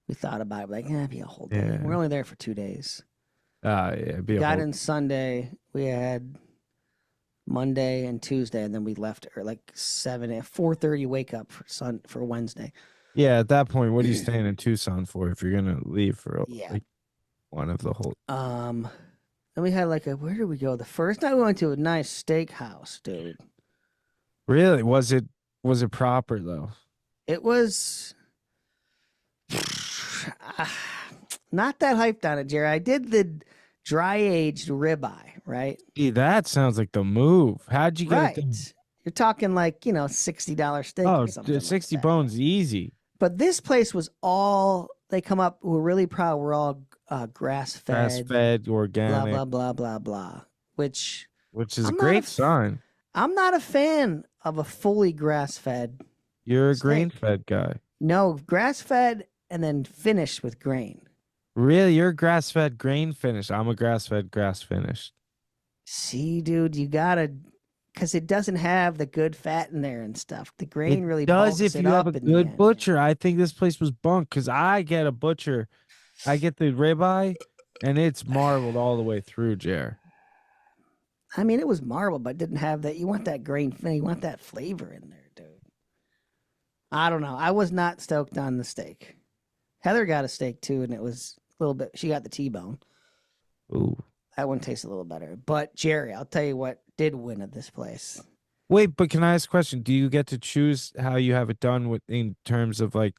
We thought about it, like, it'd be a whole day. Yeah. We're only there for 2 days. Yeah, it'd be got in Sunday. We had Monday and Tuesday, and then we left like 4:30 wake up for Wednesday. Yeah, at that point, what are you staying in Tucson for if you're gonna leave for like one of the whole? And we had like where did we go? The first night we went to a nice steakhouse, dude. Really? Was it proper though? It was not that hyped on it, Jerry. I did the dry aged ribeye, right? Gee, that sounds like the move. How'd you get it? You're talking like, $60 steak. Oh, or something 60 like bones, easy. But this place was they come up, we're really proud. We're all grass-fed. Grass-fed, organic. Blah, blah, blah, blah, blah. Which is a great sign. I'm not a fan of a fully grass-fed. You're a grain-fed guy. No, grass-fed and then finished with grain. Really? You're grass-fed, grain-finished. I'm a grass-fed, grass-finished. See, dude, you gotta, because it doesn't have the good fat in there and stuff. The grain really does if you have a good butcher. Man. I think this place was bunk because I get a butcher. I get the ribeye, and it's marbled all the way through, Jer. I mean, it was marbled, but didn't have that. You want that grain, you want that flavor in there, dude. I don't know. I was not stoked on the steak. Heather got a steak too, and it was a little bit. She got the T-bone. Ooh, that one tasted a little better. But Jerry, I'll tell you what did win at this place. Wait, but can I ask a question? Do you get to choose how you have it done in terms of like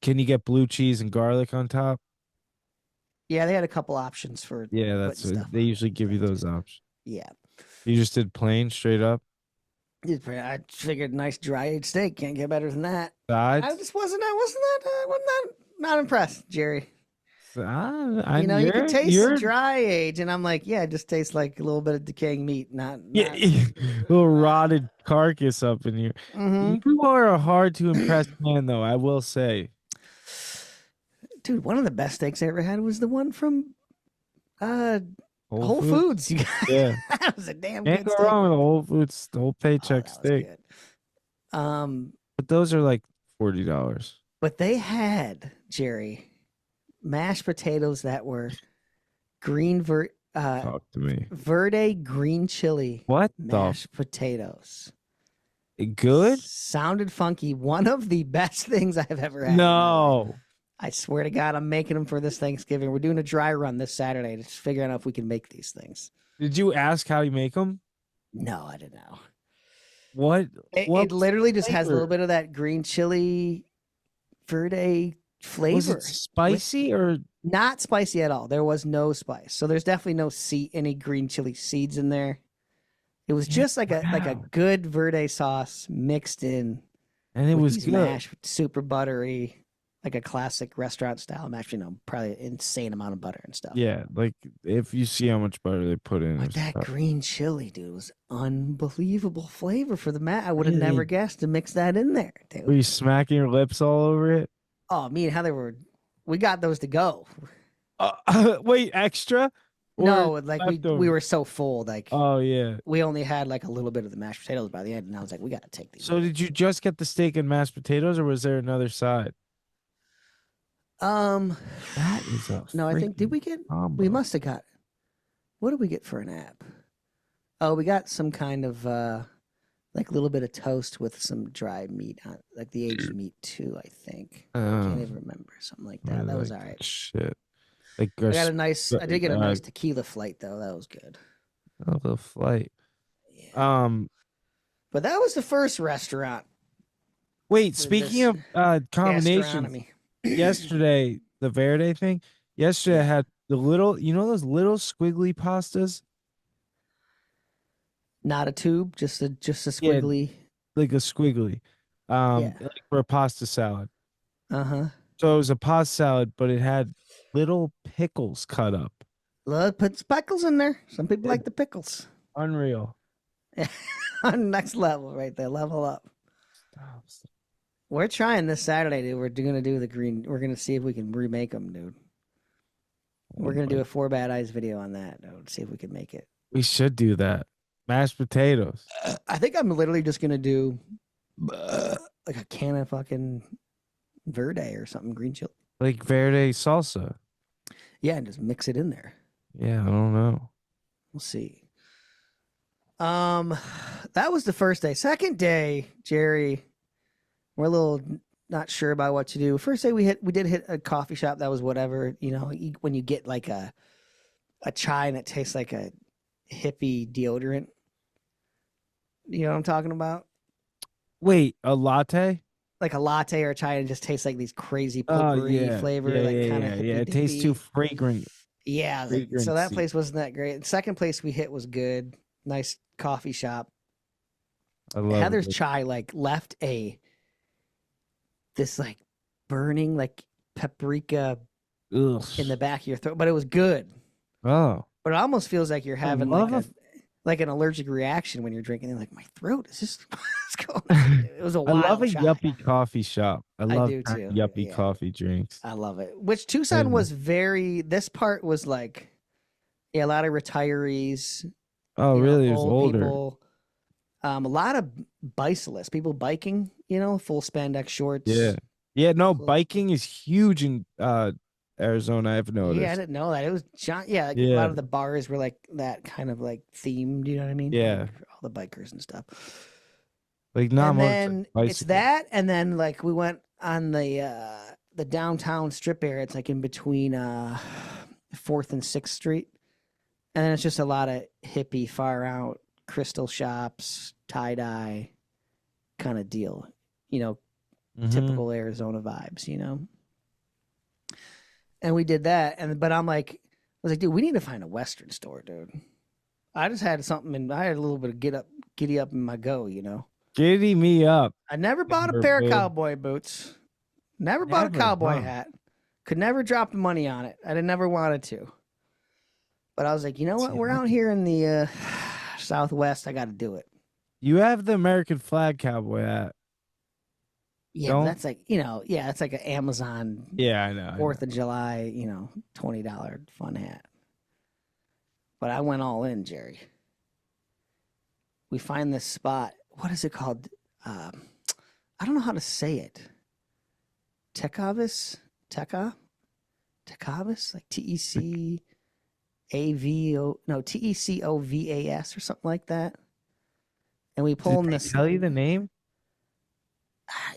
can you get blue cheese and garlic on top? Yeah, they had a couple options for Yeah, that's putting what stuff they on usually it. give you those options. Yeah. You just did plain, straight up. I figured nice dry aged steak can't get better than that. Sides. I wasn't not impressed, Jerry. I You could taste the you're dry age, and I'm like, yeah, it just tastes like a little bit of decaying meat, not. yeah, little rotted carcass up in here. Mm-hmm. You are a hard to impress man, though. I will say, Dude, one of the best steaks I ever had was the one from Whole Foods. Foods. You got Yeah, that was a damn can't good go steak. wrong with a Whole Foods, the whole paycheck that was steak. good. But those are like $40. But they had, Jerry, mashed potatoes that were green Talk to me. verde green chili. What mashed potatoes? Good? Sounded funky. One of the best things I've ever had. No. I swear to God, I'm making them for this Thanksgiving. We're doing a dry run this Saturday to figure out if we can make these things. Did you ask how you make them? No, I didn't know. What? It literally just has a little bit of that green chili verde flavor. Was it spicy or not spicy at all? There was no spice, so there's definitely no any green chili seeds in there. It was just like a good verde sauce mixed in, and it was good. Mashed, super buttery, like a classic restaurant style mash. Probably an insane amount of butter and stuff. Yeah, like if you see how much butter they put in. But that green chili, dude, was unbelievable flavor for the mash. I would have never guessed to mix that in there, dude. Were you smacking your lips all over it? Oh, me and Heather we got those to go. Wait, extra? No, like we were so full, like oh yeah, we only had like a little bit of the mashed potatoes by the end, and I was like, we got to take these. So did you just get the steak and mashed potatoes, or was there another side? That is no, I think did we get? combo. We must have got. What did we get for an app? Oh, we got some kind of like a little bit of toast with some dry meat on, like the aged meat too. I think I can't even remember something like that. That was all right. Shit. Like I got a nice. I did get a nice tequila flight though. That was good. Oh, the flight. Yeah. But that was the first restaurant. Wait, speaking of combinations, yesterday the Verde thing. Yesterday I had the little, those little squiggly pastas. Not a tube, just a squiggly. Yeah, like a squiggly. Like for a pasta salad. Uh-huh. So it was a pasta salad, but it had little pickles cut up. Put pickles in there. Some people like the pickles. Unreal. Next level right there. Level up. Stop. We're trying this Saturday, dude. We're going to do the green. We're going to see if we can remake them, dude. We're going to do a 4 Bad Eyes video on that, dude. See if we can make it. We should do that. Mashed potatoes. I think I'm literally just going to do like a can of fucking Verde or something, green chili. Like Verde salsa. Yeah, and just mix it in there. Yeah, I don't know. We'll see. That was the first day. Second day, Jerry, we're a little not sure about what to do. First day we did hit a coffee shop that was whatever, when you get like a chai and it tastes like a hippie deodorant. You know what I'm talking about? Wait, a latte? Like a latte or a chai and it just tastes like these crazy potpourri flavor. Yeah. It tastes too fragrant. Yeah. So that place wasn't that great. The second place we hit was good. Nice coffee shop. I love Heather's chai left this burning paprika in the back of your throat, but it was good. Oh. But it almost feels like you're having an allergic reaction when you're drinking. You're like, my throat is just what's going on? It was a wild I love a chai. yuppie coffee shop. I love do too. yuppie coffee drinks. I love it. Which Tucson was this part was a lot of retirees. Oh, really? It was old older. People. A lot of bicyclists, people biking, full spandex shorts. Yeah. Yeah, no, biking is huge in Arizona, I've noticed. Yeah, I didn't know that. It was a lot of the bars were that kind of themed, you know what I mean? Yeah. All the bikers and stuff. Not much. And then it's that, and then we went on the downtown strip area. It's in between 4th and 6th Street. And then it's just a lot of hippie, far out crystal shops, tie-dye kind of deal. Typical Arizona vibes, And we did that. But I was like, dude, we need to find a Western store, dude. I just had something, and I had a little bit of giddy up in my go, you know. Giddy me up. I never bought a pair of cowboy boots. Never bought a cowboy hat. Could never drop the money on it. I never wanted to. But I was like, you know what? We're out here in the Southwest. I got to do it. You have the American flag cowboy hat. Yeah, that's like, it's like an Amazon. Yeah, I know. 4th of July, $20 fun hat. But I went all in, Jerry. We find this spot. What is it called? I don't know how to say it. Tecavis? Tecavis? Like Tecovas or something like that. And we pull in this. Tell you the name?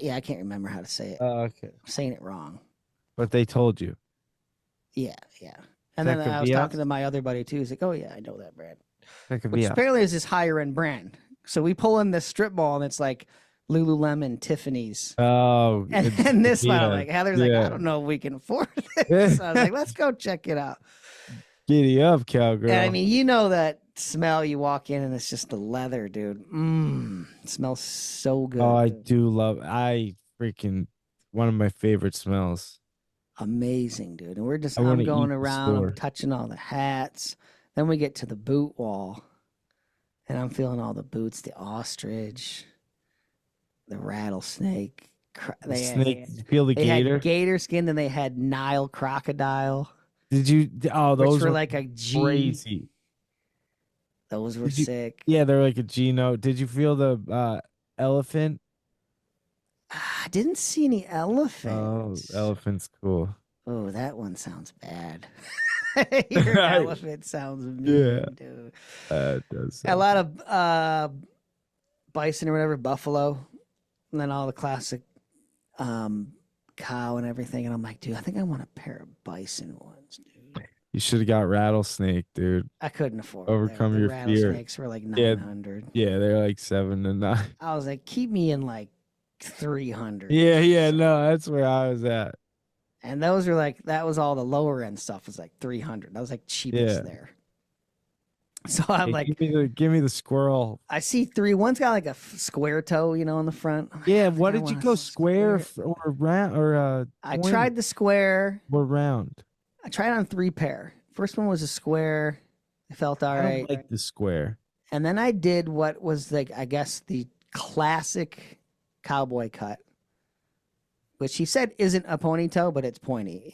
Yeah, I can't remember how to say it. Oh, okay. I'm saying it wrong. But they told you. Yeah. And then I was talking to my other buddy too. He's like, "Oh yeah, I know that brand." Which apparently is this higher end brand. So we pull in this strip mall and it's like Lululemon, Tiffany's. Oh. And this one, I'm like, Heather's like, I don't know if we can afford this. So I was like, let's go check it out. Giddy up, cowgirl. And I mean, you know that smell, you walk in and it's just the leather, dude. It smells so good. Oh, I dude. do love one of my favorite smells. Amazing, dude. And I'm going around, I'm touching all the hats. Then we get to the boot wall. And I'm feeling all the boots, the ostrich, the rattlesnake. Feel the gator? Had gator skin, then they had Nile crocodile. Did you? Oh, those were like a G. Crazy. Those were sick. Yeah, they're like a G note. Did you feel the elephant? I didn't see any elephants. Oh, elephant's cool. Oh, that one sounds bad. Your elephant sounds mean, dude. It does. A lot of bison or whatever, buffalo, and then all the classic cow and everything. And I'm like, dude, I think I want a pair of bison ones, dude. You should have got rattlesnake, dude. I couldn't afford Overcome the your fear. Rattlesnakes were like 900. Yeah, they're like 7 to 9. I was like, keep me in like 300. Yeah, no, that's where I was at. And those were like, that was all the lower end stuff was like 300. That was like cheapest there. So I'm like, give me the squirrel. I see 3. One's got like a square toe, on the front. Yeah, what did you go square or round or I tried the square or round. I tried on 3 pair. First one was a square. It felt all right. I don't like the square. And then I did what was like, I guess, the classic cowboy cut, which he said isn't a ponytail, but it's pointy.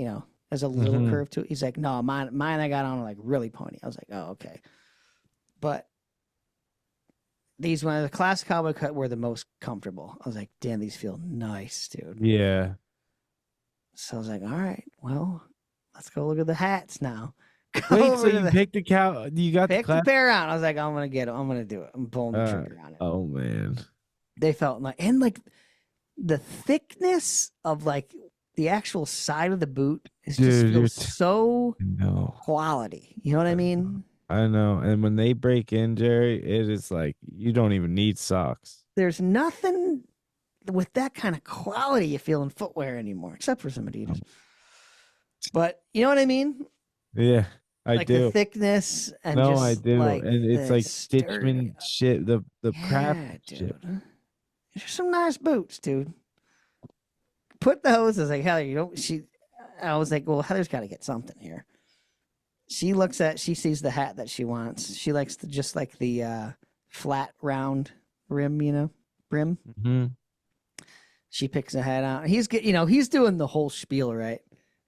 There's a little curve to it. He's like, no, mine I got on like really pointy. I was like, oh, okay. But these the classic cowboy cut were the most comfortable. I was like, damn, these feel nice, dude. Yeah. So I was like, all right, well, let's go look at the hats now. Wait, so you picked the cow? You got the pair out. I was like, I'm gonna get it. I'm gonna do it. I'm pulling the trigger on it. Oh man, they felt like, and like the thickness of like the actual side of the boot is just feels so quality. You know what I mean? I know. And when they break in, Jerry, it is like you don't even need socks. There's nothing with that kind of quality you feel in footwear anymore, except for some Adidas. But you know what I mean? Yeah, I do. The thickness and I do. Like and it's like Stitchman shit, the craft shit. There's some nice boots, dude. Put those. I was like, Heather, I was like, well, Heather's got to get something here. She sees the hat that she wants. She likes just like the flat round rim, brim. Mm-hmm. She picks a hat out. He's doing the whole spiel, right?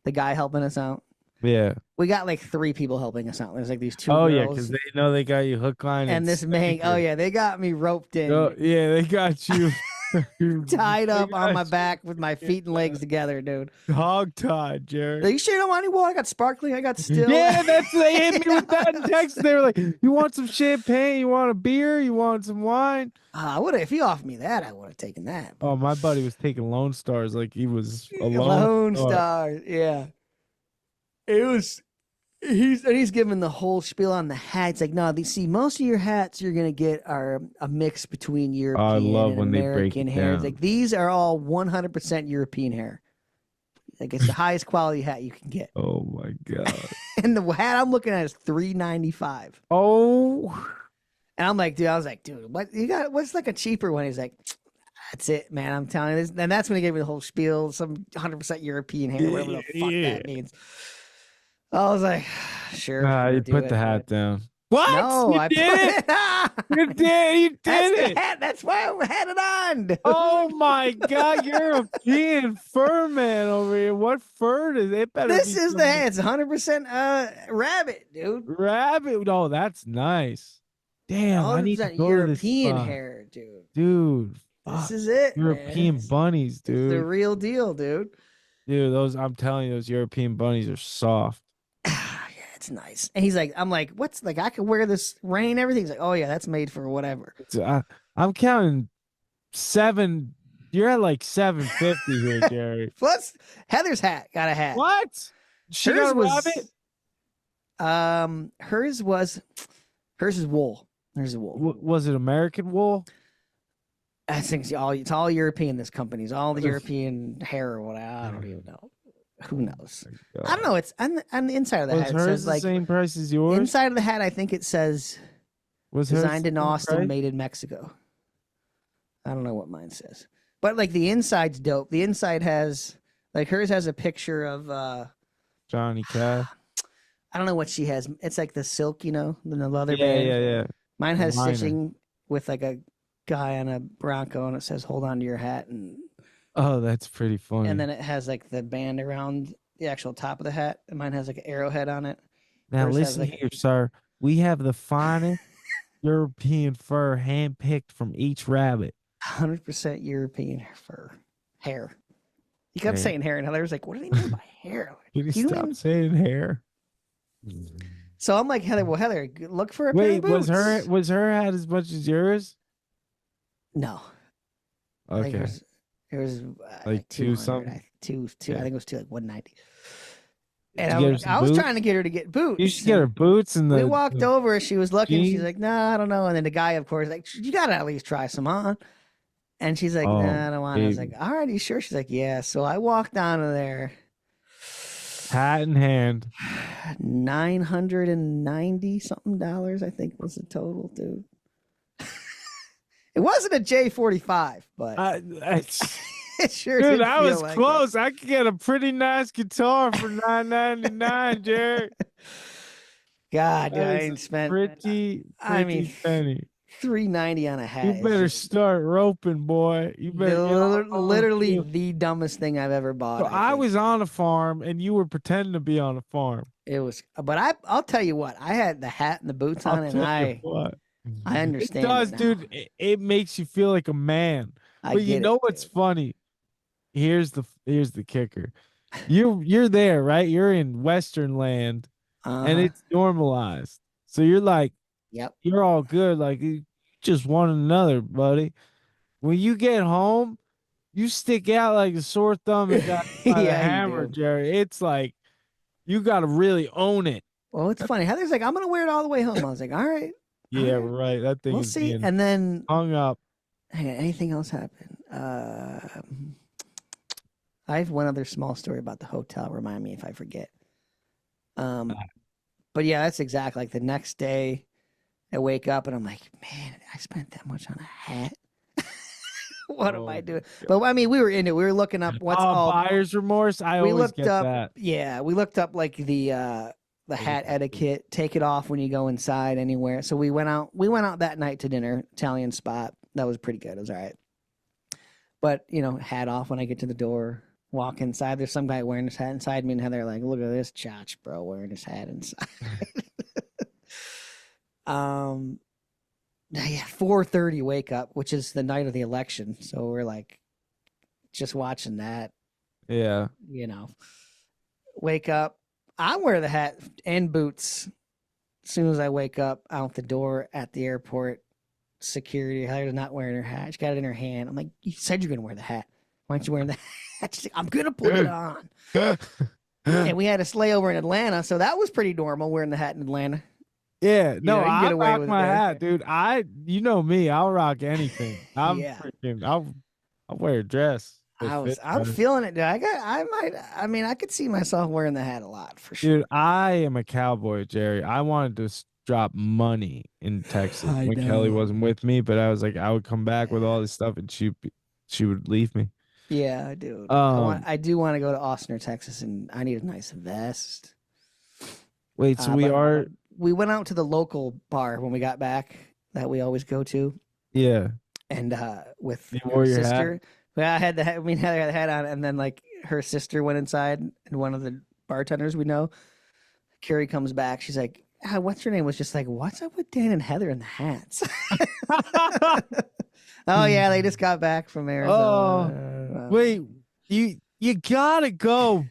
The guy helping us out. Yeah. We got like 3 people helping us out. There's like these 2 girls. yeah, because they know they got you hook, line, and this man. Oh yeah, they got me roped in. Oh yeah, they got you tied up on my back with my feet and legs together, dude. Hog tied, Jared. You sure you don't want any more? I got sparkling. I got still. Yeah, they hit me with that in Texas. They were like, "You want some champagne? You want a beer? You want some wine?" I would have. If you offered me that, I would have taken that. Oh, my buddy was taking Lone Stars like he was a Lone Star. Yeah, it was. He's giving the whole spiel on the hats. Like, no, most of your hats you're gonna get are a mix between European and American hair. Like, these are all 100% European hair. Like it's the highest quality hat you can get. Oh my God. And the hat I'm looking at is $395. Oh. And I'm like, dude, what you got? What's like a cheaper one? He's like, that's it, man. I'm telling you this. And that's when he gave me the whole spiel, some 100% European hair, whatever the fuck that means. I was like, sure. You put the hat down. What? No, I did it. You did. You did it. Hat. That's why I had it on. Dude. Oh my God, European fur man over here. What fur is it? This is the hat. It's 100% rabbit, dude. Rabbit. Oh, that's nice. Damn, I need to go European to this hair, dude. Dude, this is it. European bunnies, dude. It's the real deal, dude. Dude, I'm telling you, those European bunnies are soft. It's nice. And he's like, I'm like, what's like, I could wear this rain, everything. He's like, oh yeah, that's made for whatever. I'm counting 7. You're at like 750 here, Jerry. Plus, Heather's hat got a hat. What? She got a rabbit? Hers is wool. Hers is wool. Was it American wool? I think it's all European. This company's all the European hair or what. I don't even know. Who knows? I don't know. It's on the inside of the hat. It says the same price as yours? Inside of the hat, I think it says designed in Austin, price? made in Mexico. I don't know what mine says. But like the inside's dope. The inside has like hers has a picture of Johnny Cash. I don't know what she has. It's like the silk, the leather band. Yeah. Mine has stitching with like a guy on a Bronco and it says hold on to your hat and oh, that's pretty funny. And then it has like the band around the actual top of the hat. And mine has like an arrowhead on it. Now listen here, sir. We have the finest European fur handpicked from each rabbit. 100% European fur. Hair. He kept saying hair, and Heather's like, what do they mean by hair? Did he stop saying hair? So I'm like, Heather, look for a pair Wait, of boots. was her hat as much as yours? No. Okay. It was like 2 something. Two. Yeah. I think it was like 190. And I was trying to get her to get boots. You should get her boots and we walked over. She was looking. She's like, "No, I don't know." And then the guy, of course, like, "You gotta at least try some on." And she's like, "No, I don't want." I was like, "All right, you sure?" She's like, "Yeah." So I walked down to there, hat in hand. $990 something, I think was the total, dude. It wasn't a J45, but it sure dude, did I feel was like close. I could get a pretty nice guitar for $9.99, Jared. God, dude, I ain't spent pretty penny. $390 on a hat. You better start roping, boy. You better literally the dumbest thing I've ever bought. So I was on a farm, and you were pretending to be on a farm. It was, but I'll tell you what. I had the hat and the boots on, and I understand. It does, dude. It makes you feel like a man. But you know what's funny? Here's the kicker. You're there, right? You're in Western land, and it's normalized. So you're like, yep, you're all good. Like you just one another, buddy. When you get home, you stick out like a sore thumb and got by the hammer, Jerry. It's like you got to really own it. Well, it's funny. Heather's like, I'm gonna wear it all the way home. I was like, all right. Yeah, right. That thing is see. And then hung up. Hang on, anything else happened? I have one other small story about the hotel. Remind me if I forget. But yeah, that's exactly like the next day. I wake up and I'm like, man, I spent that much on a hat. What am I doing? But I mean, we were into it. We were looking up what's all buyer's remorse. I always get that. Yeah, we looked up like the hat etiquette. Take it off when you go inside anywhere. So we went out. We went out that night to dinner, Italian spot. That was pretty good. It was all right. But hat off when I get to the door. Walk inside. There's some guy wearing his hat inside me, and Heather like, look at this chotch, bro, wearing his hat inside. Yeah, 4:30 wake up, which is the night of the election. So we're like, just watching that. Yeah. Wake up. I wear the hat and boots. As soon as I wake up, out the door at the airport, security. Heather's not wearing her hat. She got it in her hand. I'm like, you said you're gonna wear the hat. Why aren't you wearing the hat? She's like, I'm gonna put it on. And we had a layover in Atlanta, so that was pretty normal wearing the hat in Atlanta. Yeah, no, I rock my hat, dude. You know me, I'll rock anything. I'll wear a dress. I'm feeling it, dude. I could see myself wearing the hat a lot for sure. Dude, I am a cowboy, Jerry. I wanted to drop money in Texas I when Kelly know. wasn't with me, but I was like, I would come back with all this stuff and she would leave me. Yeah, dude. I do want to go to Austin or Texas, and I need a nice vest. Wait, so we went out to the local bar when we got back that we always go to. Yeah. And with you her wore your sister. Hat? Well, I had the hat. We had the hat on, and then like her sister went inside, and one of the bartenders we know, Carrie, comes back. She's like, "What's your name?" Was just like, "What's up with Dan and Heather and the hats?" Oh yeah, they just got back from Arizona. Oh, wait, you gotta go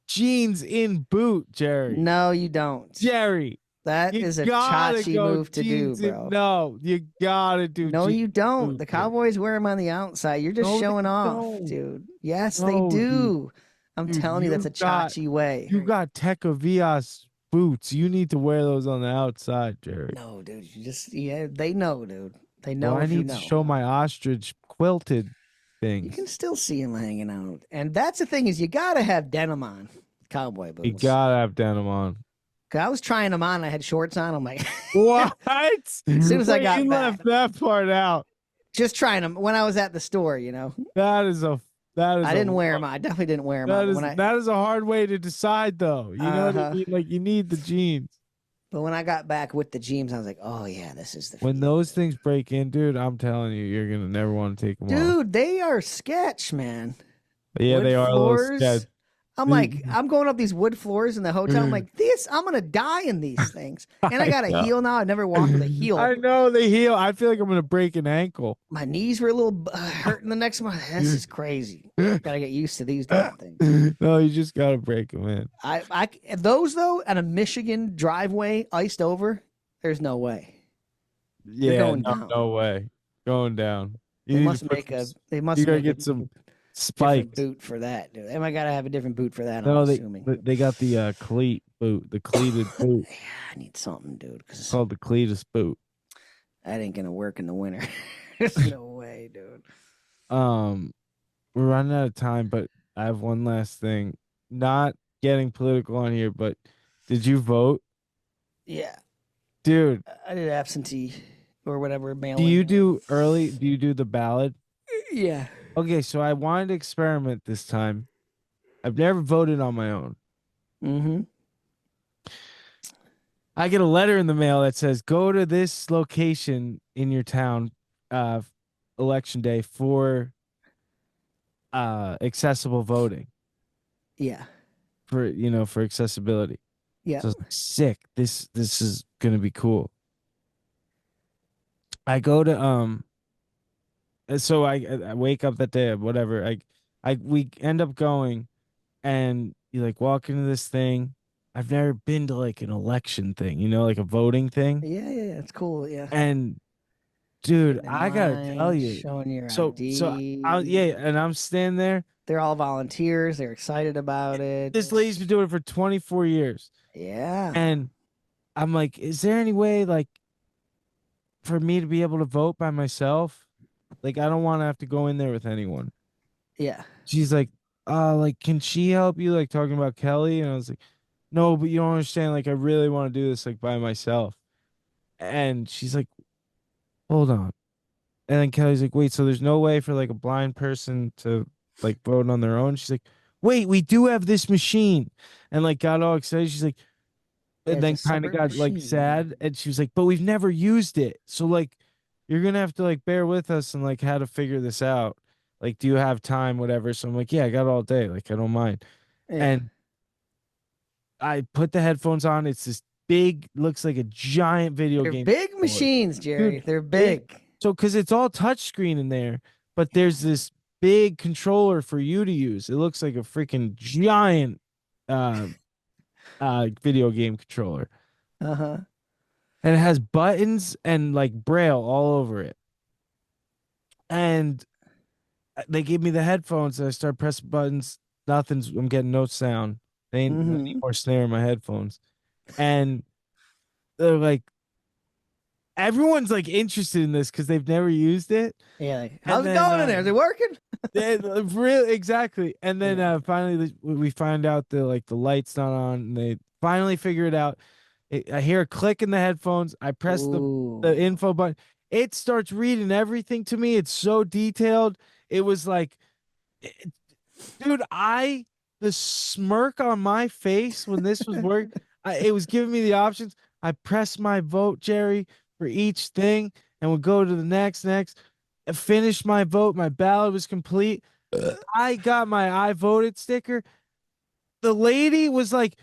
jeans in boot, Jerry. No, you don't. Jerry. That is a Chachi move to do, bro. No, you gotta do. No, you don't. The Cowboys wear them on the outside. You're just showing off, dude. Yes, they do. I'm telling you, that's a Chachi way. You got Teca Vias boots. You need to wear those on the outside, Jerry. No, dude. They know, dude. They know. I need to show my ostrich quilted things. You can still see them hanging out, and that's the thing is you gotta have denim on, cowboy boots. You gotta have denim on. Cause I was trying them on. I had shorts on. I'm like, what? As soon as I got you back, left that part out. Just trying them when I was at the store. You know. That is. I didn't wear them. I definitely didn't wear them. That is a hard way to decide, though. You know what I mean? Like you need the jeans. But when I got back with the jeans, I was like, "Oh yeah, this is the." When those things break in, dude, I'm telling you, you're gonna never want to take them off. Dude, they are sketch, man. Yeah, wood they are floors. a little sketch. I'm like, I'm going up these wood floors in the hotel. I'm like, I'm gonna die in these things. And I got a heel now. I've never walked with a heel. I know the heel. I feel like I'm gonna break an ankle. My knees were a little hurting the next month. This is crazy. Gotta get used to these damn things. No, you just gotta break them in. Those though, at a Michigan driveway, iced over. There's no way. Yeah, going down. No way. Going down. They must make a. They must. You gotta get some spikes. Boot for that, dude. I gotta have a different boot for that. No, I'm assuming they got the cleat boot, the cleated boot. Yeah, I need something, dude. It's called the cleatus boot. That ain't gonna work in the winter. There's no way, dude. We're running out of time, but I have one last thing. Not getting political on here, but did you vote? Yeah, dude. I did absentee or whatever. Do you do early? Do you do the ballot? Yeah. Okay, so I wanted to experiment this time. I've never voted on my own. Mm-hmm. I get a letter in the mail that says, go to this location in your town election day for accessible voting. Yeah. For accessibility. Yeah. So I was like, sick. This is going to be cool. I go to so I wake up that day, whatever. We end up going, and you like walk into this thing. I've never been to like an election thing, like a voting thing. Yeah, it's cool. Yeah. And dude, I gotta tell you, showing your ID. And I'm standing there. They're all volunteers. They're excited about it. This lady's been doing it for 24 years. Yeah. And I'm like, is there any way like for me to be able to vote by myself? Like, I don't want to have to go in there with anyone. Yeah. She's like, can she help you? Like talking about Kelly. And I was like, no, but you don't understand. Like, I really want to do this like by myself. And she's like, hold on. And then Kelly's like, wait, so there's no way for like a blind person to like vote on their own? She's like, wait, we do have this machine. And like got all excited. She's like, and then kind of got like sad. And she was like, but we've never used it. So like, you're going to have to like bear with us and like how to figure this out. Like, do you have time, whatever? So I'm like, yeah, I got all day. Like, I don't mind. Yeah. And I put the headphones on. It's this big, looks like a giant video game. They're big machines, Jerry. Dude, they're big. So, because it's all touchscreen in there, but there's this big controller for you to use. It looks like a freaking giant video game controller. Uh-huh. And it has buttons and like braille all over it. And they gave me the headphones and I start pressing buttons. I'm getting no sound. They ain't any more snare in my headphones. And they're like, everyone's like interested in this because they've never used it. Yeah, like, how's it going in there? Is it working? Really, exactly. And then finally we find out the light's not on, and they finally figure it out. I hear a click in the headphones. I press the info button. It starts reading everything to me. It's so detailed. It was like, dude, the smirk on my face when this was working, it was giving me the options. I pressed my vote, Jerry, for each thing, and would go to the next. I finished my vote. My ballot was complete. I got my I voted sticker. The lady was like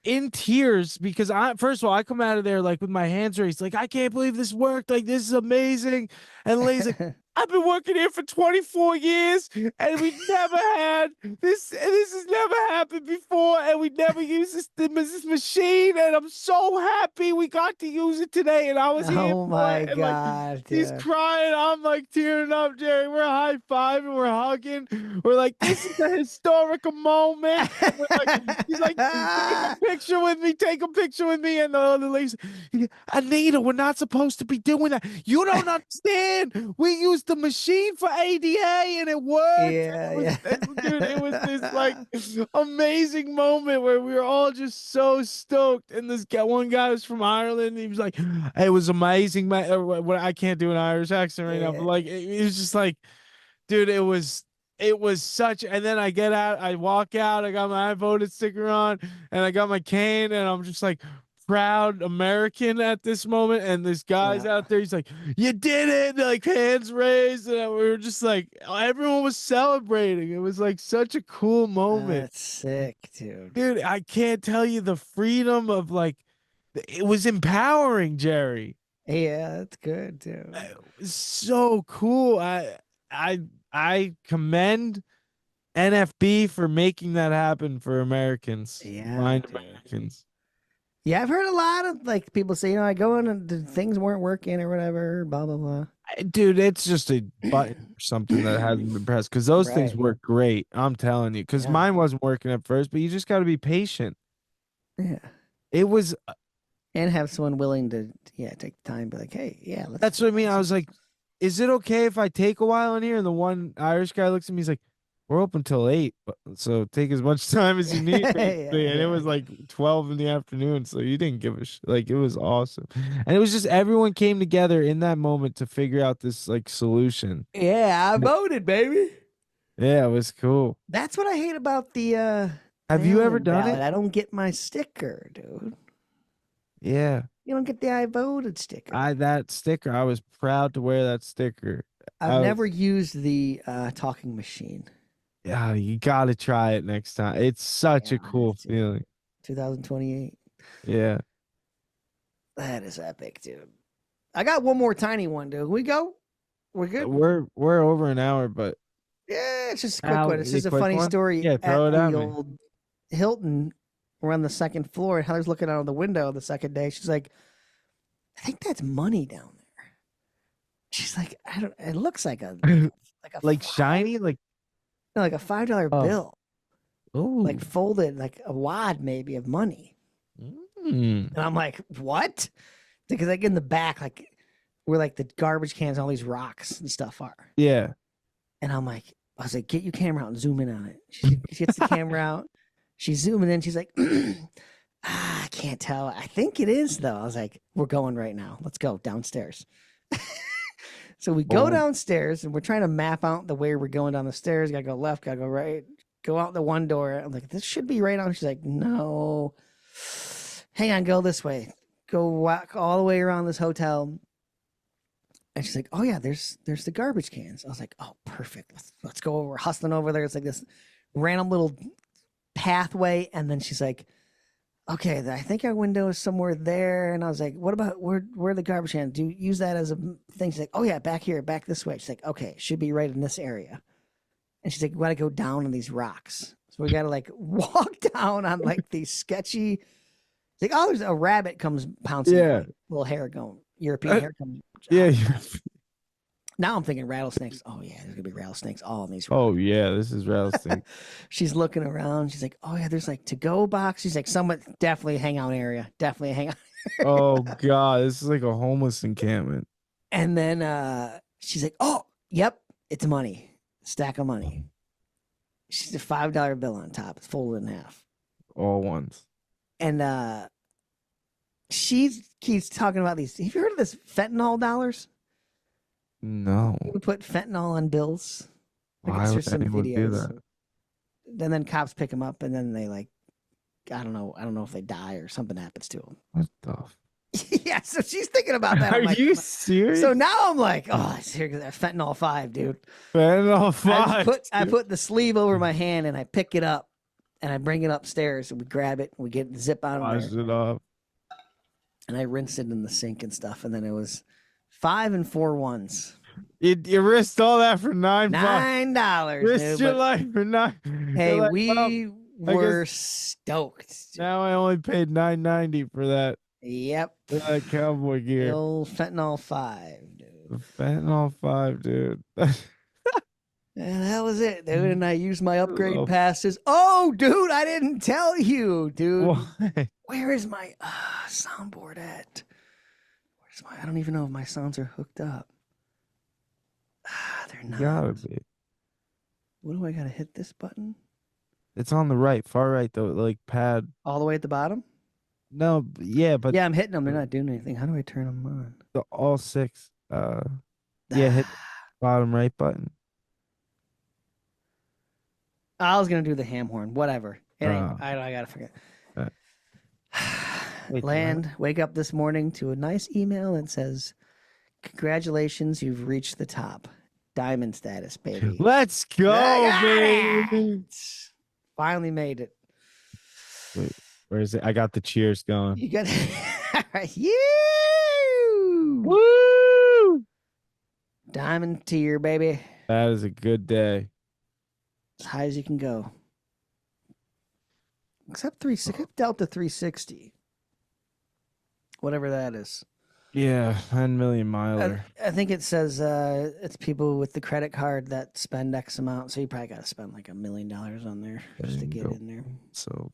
in tears because first of all, I come out of there like with my hands raised, like, I can't believe this worked. Like, this is amazing. And the lady's like, I've been working here for 24 years and we've never had this. This has never happened before. And we never used this machine. And I'm so happy we got to use it today. And I was here. Oh my and, God. like, he's crying. I'm like tearing up, Jerry. We're high fiving. We're hugging. We're like, this is a historical moment. He's like, take a picture with me. Take a picture with me. And the other lady's, Anita, we're not supposed to be doing that. You don't understand. We used the machine for ADA and it worked. Dude, it was this like amazing moment where we were all just so stoked. And this one guy was from Ireland. And he was like, it was amazing. I can't do an Irish accent right now, but like, it was just like, dude, it was such. And then I get out, I walk out, I got my I voted sticker on, and I got my cane, and I'm just like proud American at this moment. And this guy's out there, he's like, you did it, like hands raised, and we were just like, everyone was celebrating. It was like such a cool moment. That's sick, dude. I can't tell you the freedom of like, it was empowering, Jerry. Yeah, that's good, dude. It was so cool. I commend NFB for making that happen for Americans. Blind Americans. Yeah, I've heard a lot of like people say, I go in and things weren't working or whatever, blah blah blah. Dude, it's just a button or something that hasn't been pressed, because those things work great. I'm telling you, because mine wasn't working at first, but you just got to be patient. Yeah, it was, and have someone willing to take the time, be like, hey, that's what I mean. I was like, is it okay if I take a while in here? And the one Irish guy looks at me, he's like, we're open till 8, so take as much time as you need. And it was like 12 in the afternoon, so you didn't give a like, it was awesome. And it was just everyone came together in that moment to figure out this like solution. Yeah, I voted, baby. Yeah, it was cool. That's what I hate about the have you ever done it? I don't get my sticker, dude. Yeah. You don't get the I voted sticker. That sticker, I was proud to wear that sticker. I've never used the talking machine. Yeah, you got to try it next time. It's such a cool feeling. 2028. Yeah. That is epic, dude. I got one more tiny one, dude. We go? We're good? We're over an hour, but yeah, it's just a quick one. It's just a funny story. Yeah, throw it at me. Old Hilton, we're on the second floor, and Heather's looking out of the window the second day. She's like, I think that's money down there. She's like, it looks like a like shiny, like a $5 bill. Oh, like folded, like a wad maybe of money. And I'm like, what? Because like in the back, like where like the garbage cans, all these rocks and stuff are. Yeah. And I was like, get your camera out and zoom in on it. She gets the camera out. She's zooming in. She's like, I can't tell. I think it is though. I was like, we're going right now. Let's go downstairs. So we go downstairs and we're trying to map out the way we're going down the stairs. Gotta go left, gotta go right, go out the one door. I'm like, this should be right on. She's like, no, hang on, go this way. Go walk all the way around this hotel. And she's like, oh yeah, there's the garbage cans. I was like, oh, perfect. Let's go over. We're hustling over there. It's like this random little pathway. And then she's like, okay, I think our window is somewhere there. And I was like, what about where are the garbage cans? Do you use that as a thing? She's like, oh yeah, back here, back this way. She's like, okay, should be right in this area. And she's like, we gotta go down on these rocks. So we gotta like walk down on like these sketchy. It's like, oh, there's a rabbit comes pouncing. Yeah. Little hair going, European hair comes. Yeah. Now I'm thinking rattlesnakes. Oh yeah, there's gonna be rattlesnakes all in these rocks. Oh yeah, this is rattlesnake. She's looking around. She's like, oh yeah, there's like to-go box. She's like, someone definitely a hangout area. Definitely a hangout area. Oh God, this is like a homeless encampment. And then she's like, oh, yep, it's money. stack of money. She's a $5 bill on top. It's folded in half. All ones. And she keeps talking about these. Have you heard of this fentanyl dollars? No. You put fentanyl on bills. Why would anyone do that? And then cops pick them up, and then they like, I don't know if they die or something happens to them. What the? Yeah, so she's thinking about that. Are you serious? So now I'm like, oh, it's here, fentanyl 5, dude. Fentanyl 5. I put the sleeve over my hand and I pick it up and I bring it upstairs and we grab it and we get the zip out of Wash there. it up. And I rinsed it in the sink and stuff. And then it was 5 and 4 ones. You risked all that for $9. $9. Risked your life for $9. Hey, like, we were stoked. Now I only paid $9.90 for that. Yep. For that cowboy gear. The old fentanyl 5, dude. The fentanyl 5, dude. And that was it, dude. And I used my upgrade passes. Oh, dude, I didn't tell you, dude. What? Where is my soundboard at? I don't even know if my sounds are hooked up. They're not. Gotta be. What do I gotta hit this button? It's on the right, far right though, like pad. All the way at the bottom? No, yeah, but yeah, I'm hitting them. They're not doing anything. How do I turn them on? All 6. Yeah, hit the bottom right button. I was gonna do the ham horn. Whatever. I gotta forget. Land, wake up this morning to a nice email that says, "Congratulations, you've reached the top. Diamond status, baby." Let's go, baby. Finally made it. Wait, where is it? I got the cheers going. You got you. Woo! Diamond tier, baby. That is a good day. As high as you can go. Except Delta 360. Whatever that is. Yeah, 10 million miler. I think it says it's people with the credit card that spend X amount. So you probably got to spend like $1 million on there just to get in there. So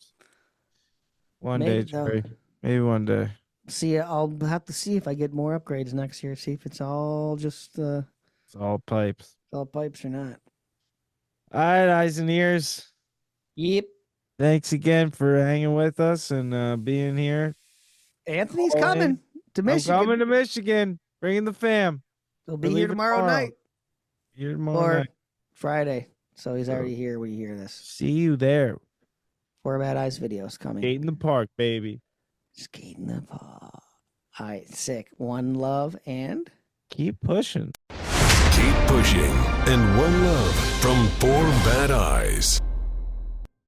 one day, Jerry. Maybe one day. See, I'll have to see if I get more upgrades next year. See if it's all just it's all pipes. All pipes or not. All right, eyes and ears. Yep. Thanks again for hanging with us and being here. Anthony's coming to Michigan. I'm coming to Michigan. Bringing the fam. He'll be here tomorrow night. Here tomorrow night. Friday. So he's already here when you hear this. See you there. 4 Bad Eyes videos coming. Skate in the park, baby. Skate in the park. All right, sick. One love and keep pushing. Keep pushing and one love from 4 Bad Eyes.